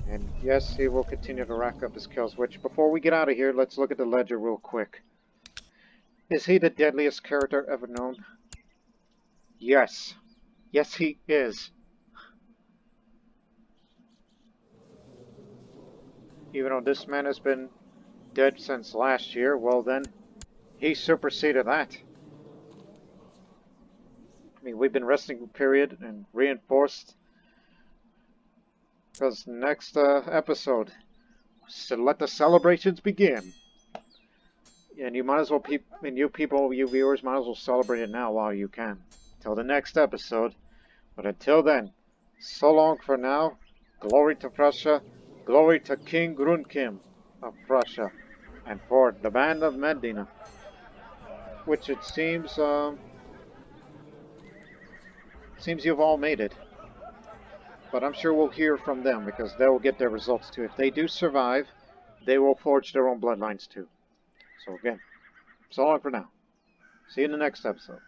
And yes, he will continue to rack up his kills, which, before we get out of here, let's look at the ledger real quick. Is he the deadliest character ever known? Yes. Yes, he is. Even though this man has been dead since last year, well then, he superseded that. I mean, we've been resting period and reinforced. Because next episode, so let the celebrations begin. And you might as well, you viewers, might as well celebrate it now while you can. Till the next episode. But until then, so long for now. Glory to Prussia. Glory to King Runkym of Prussia. And for the band of Medina. Which it seems, seems you've all made it. But I'm sure we'll hear from them because they will get their results too. If they do survive, they will forge their own bloodlines too. So again, so long for now. See you in the next episode.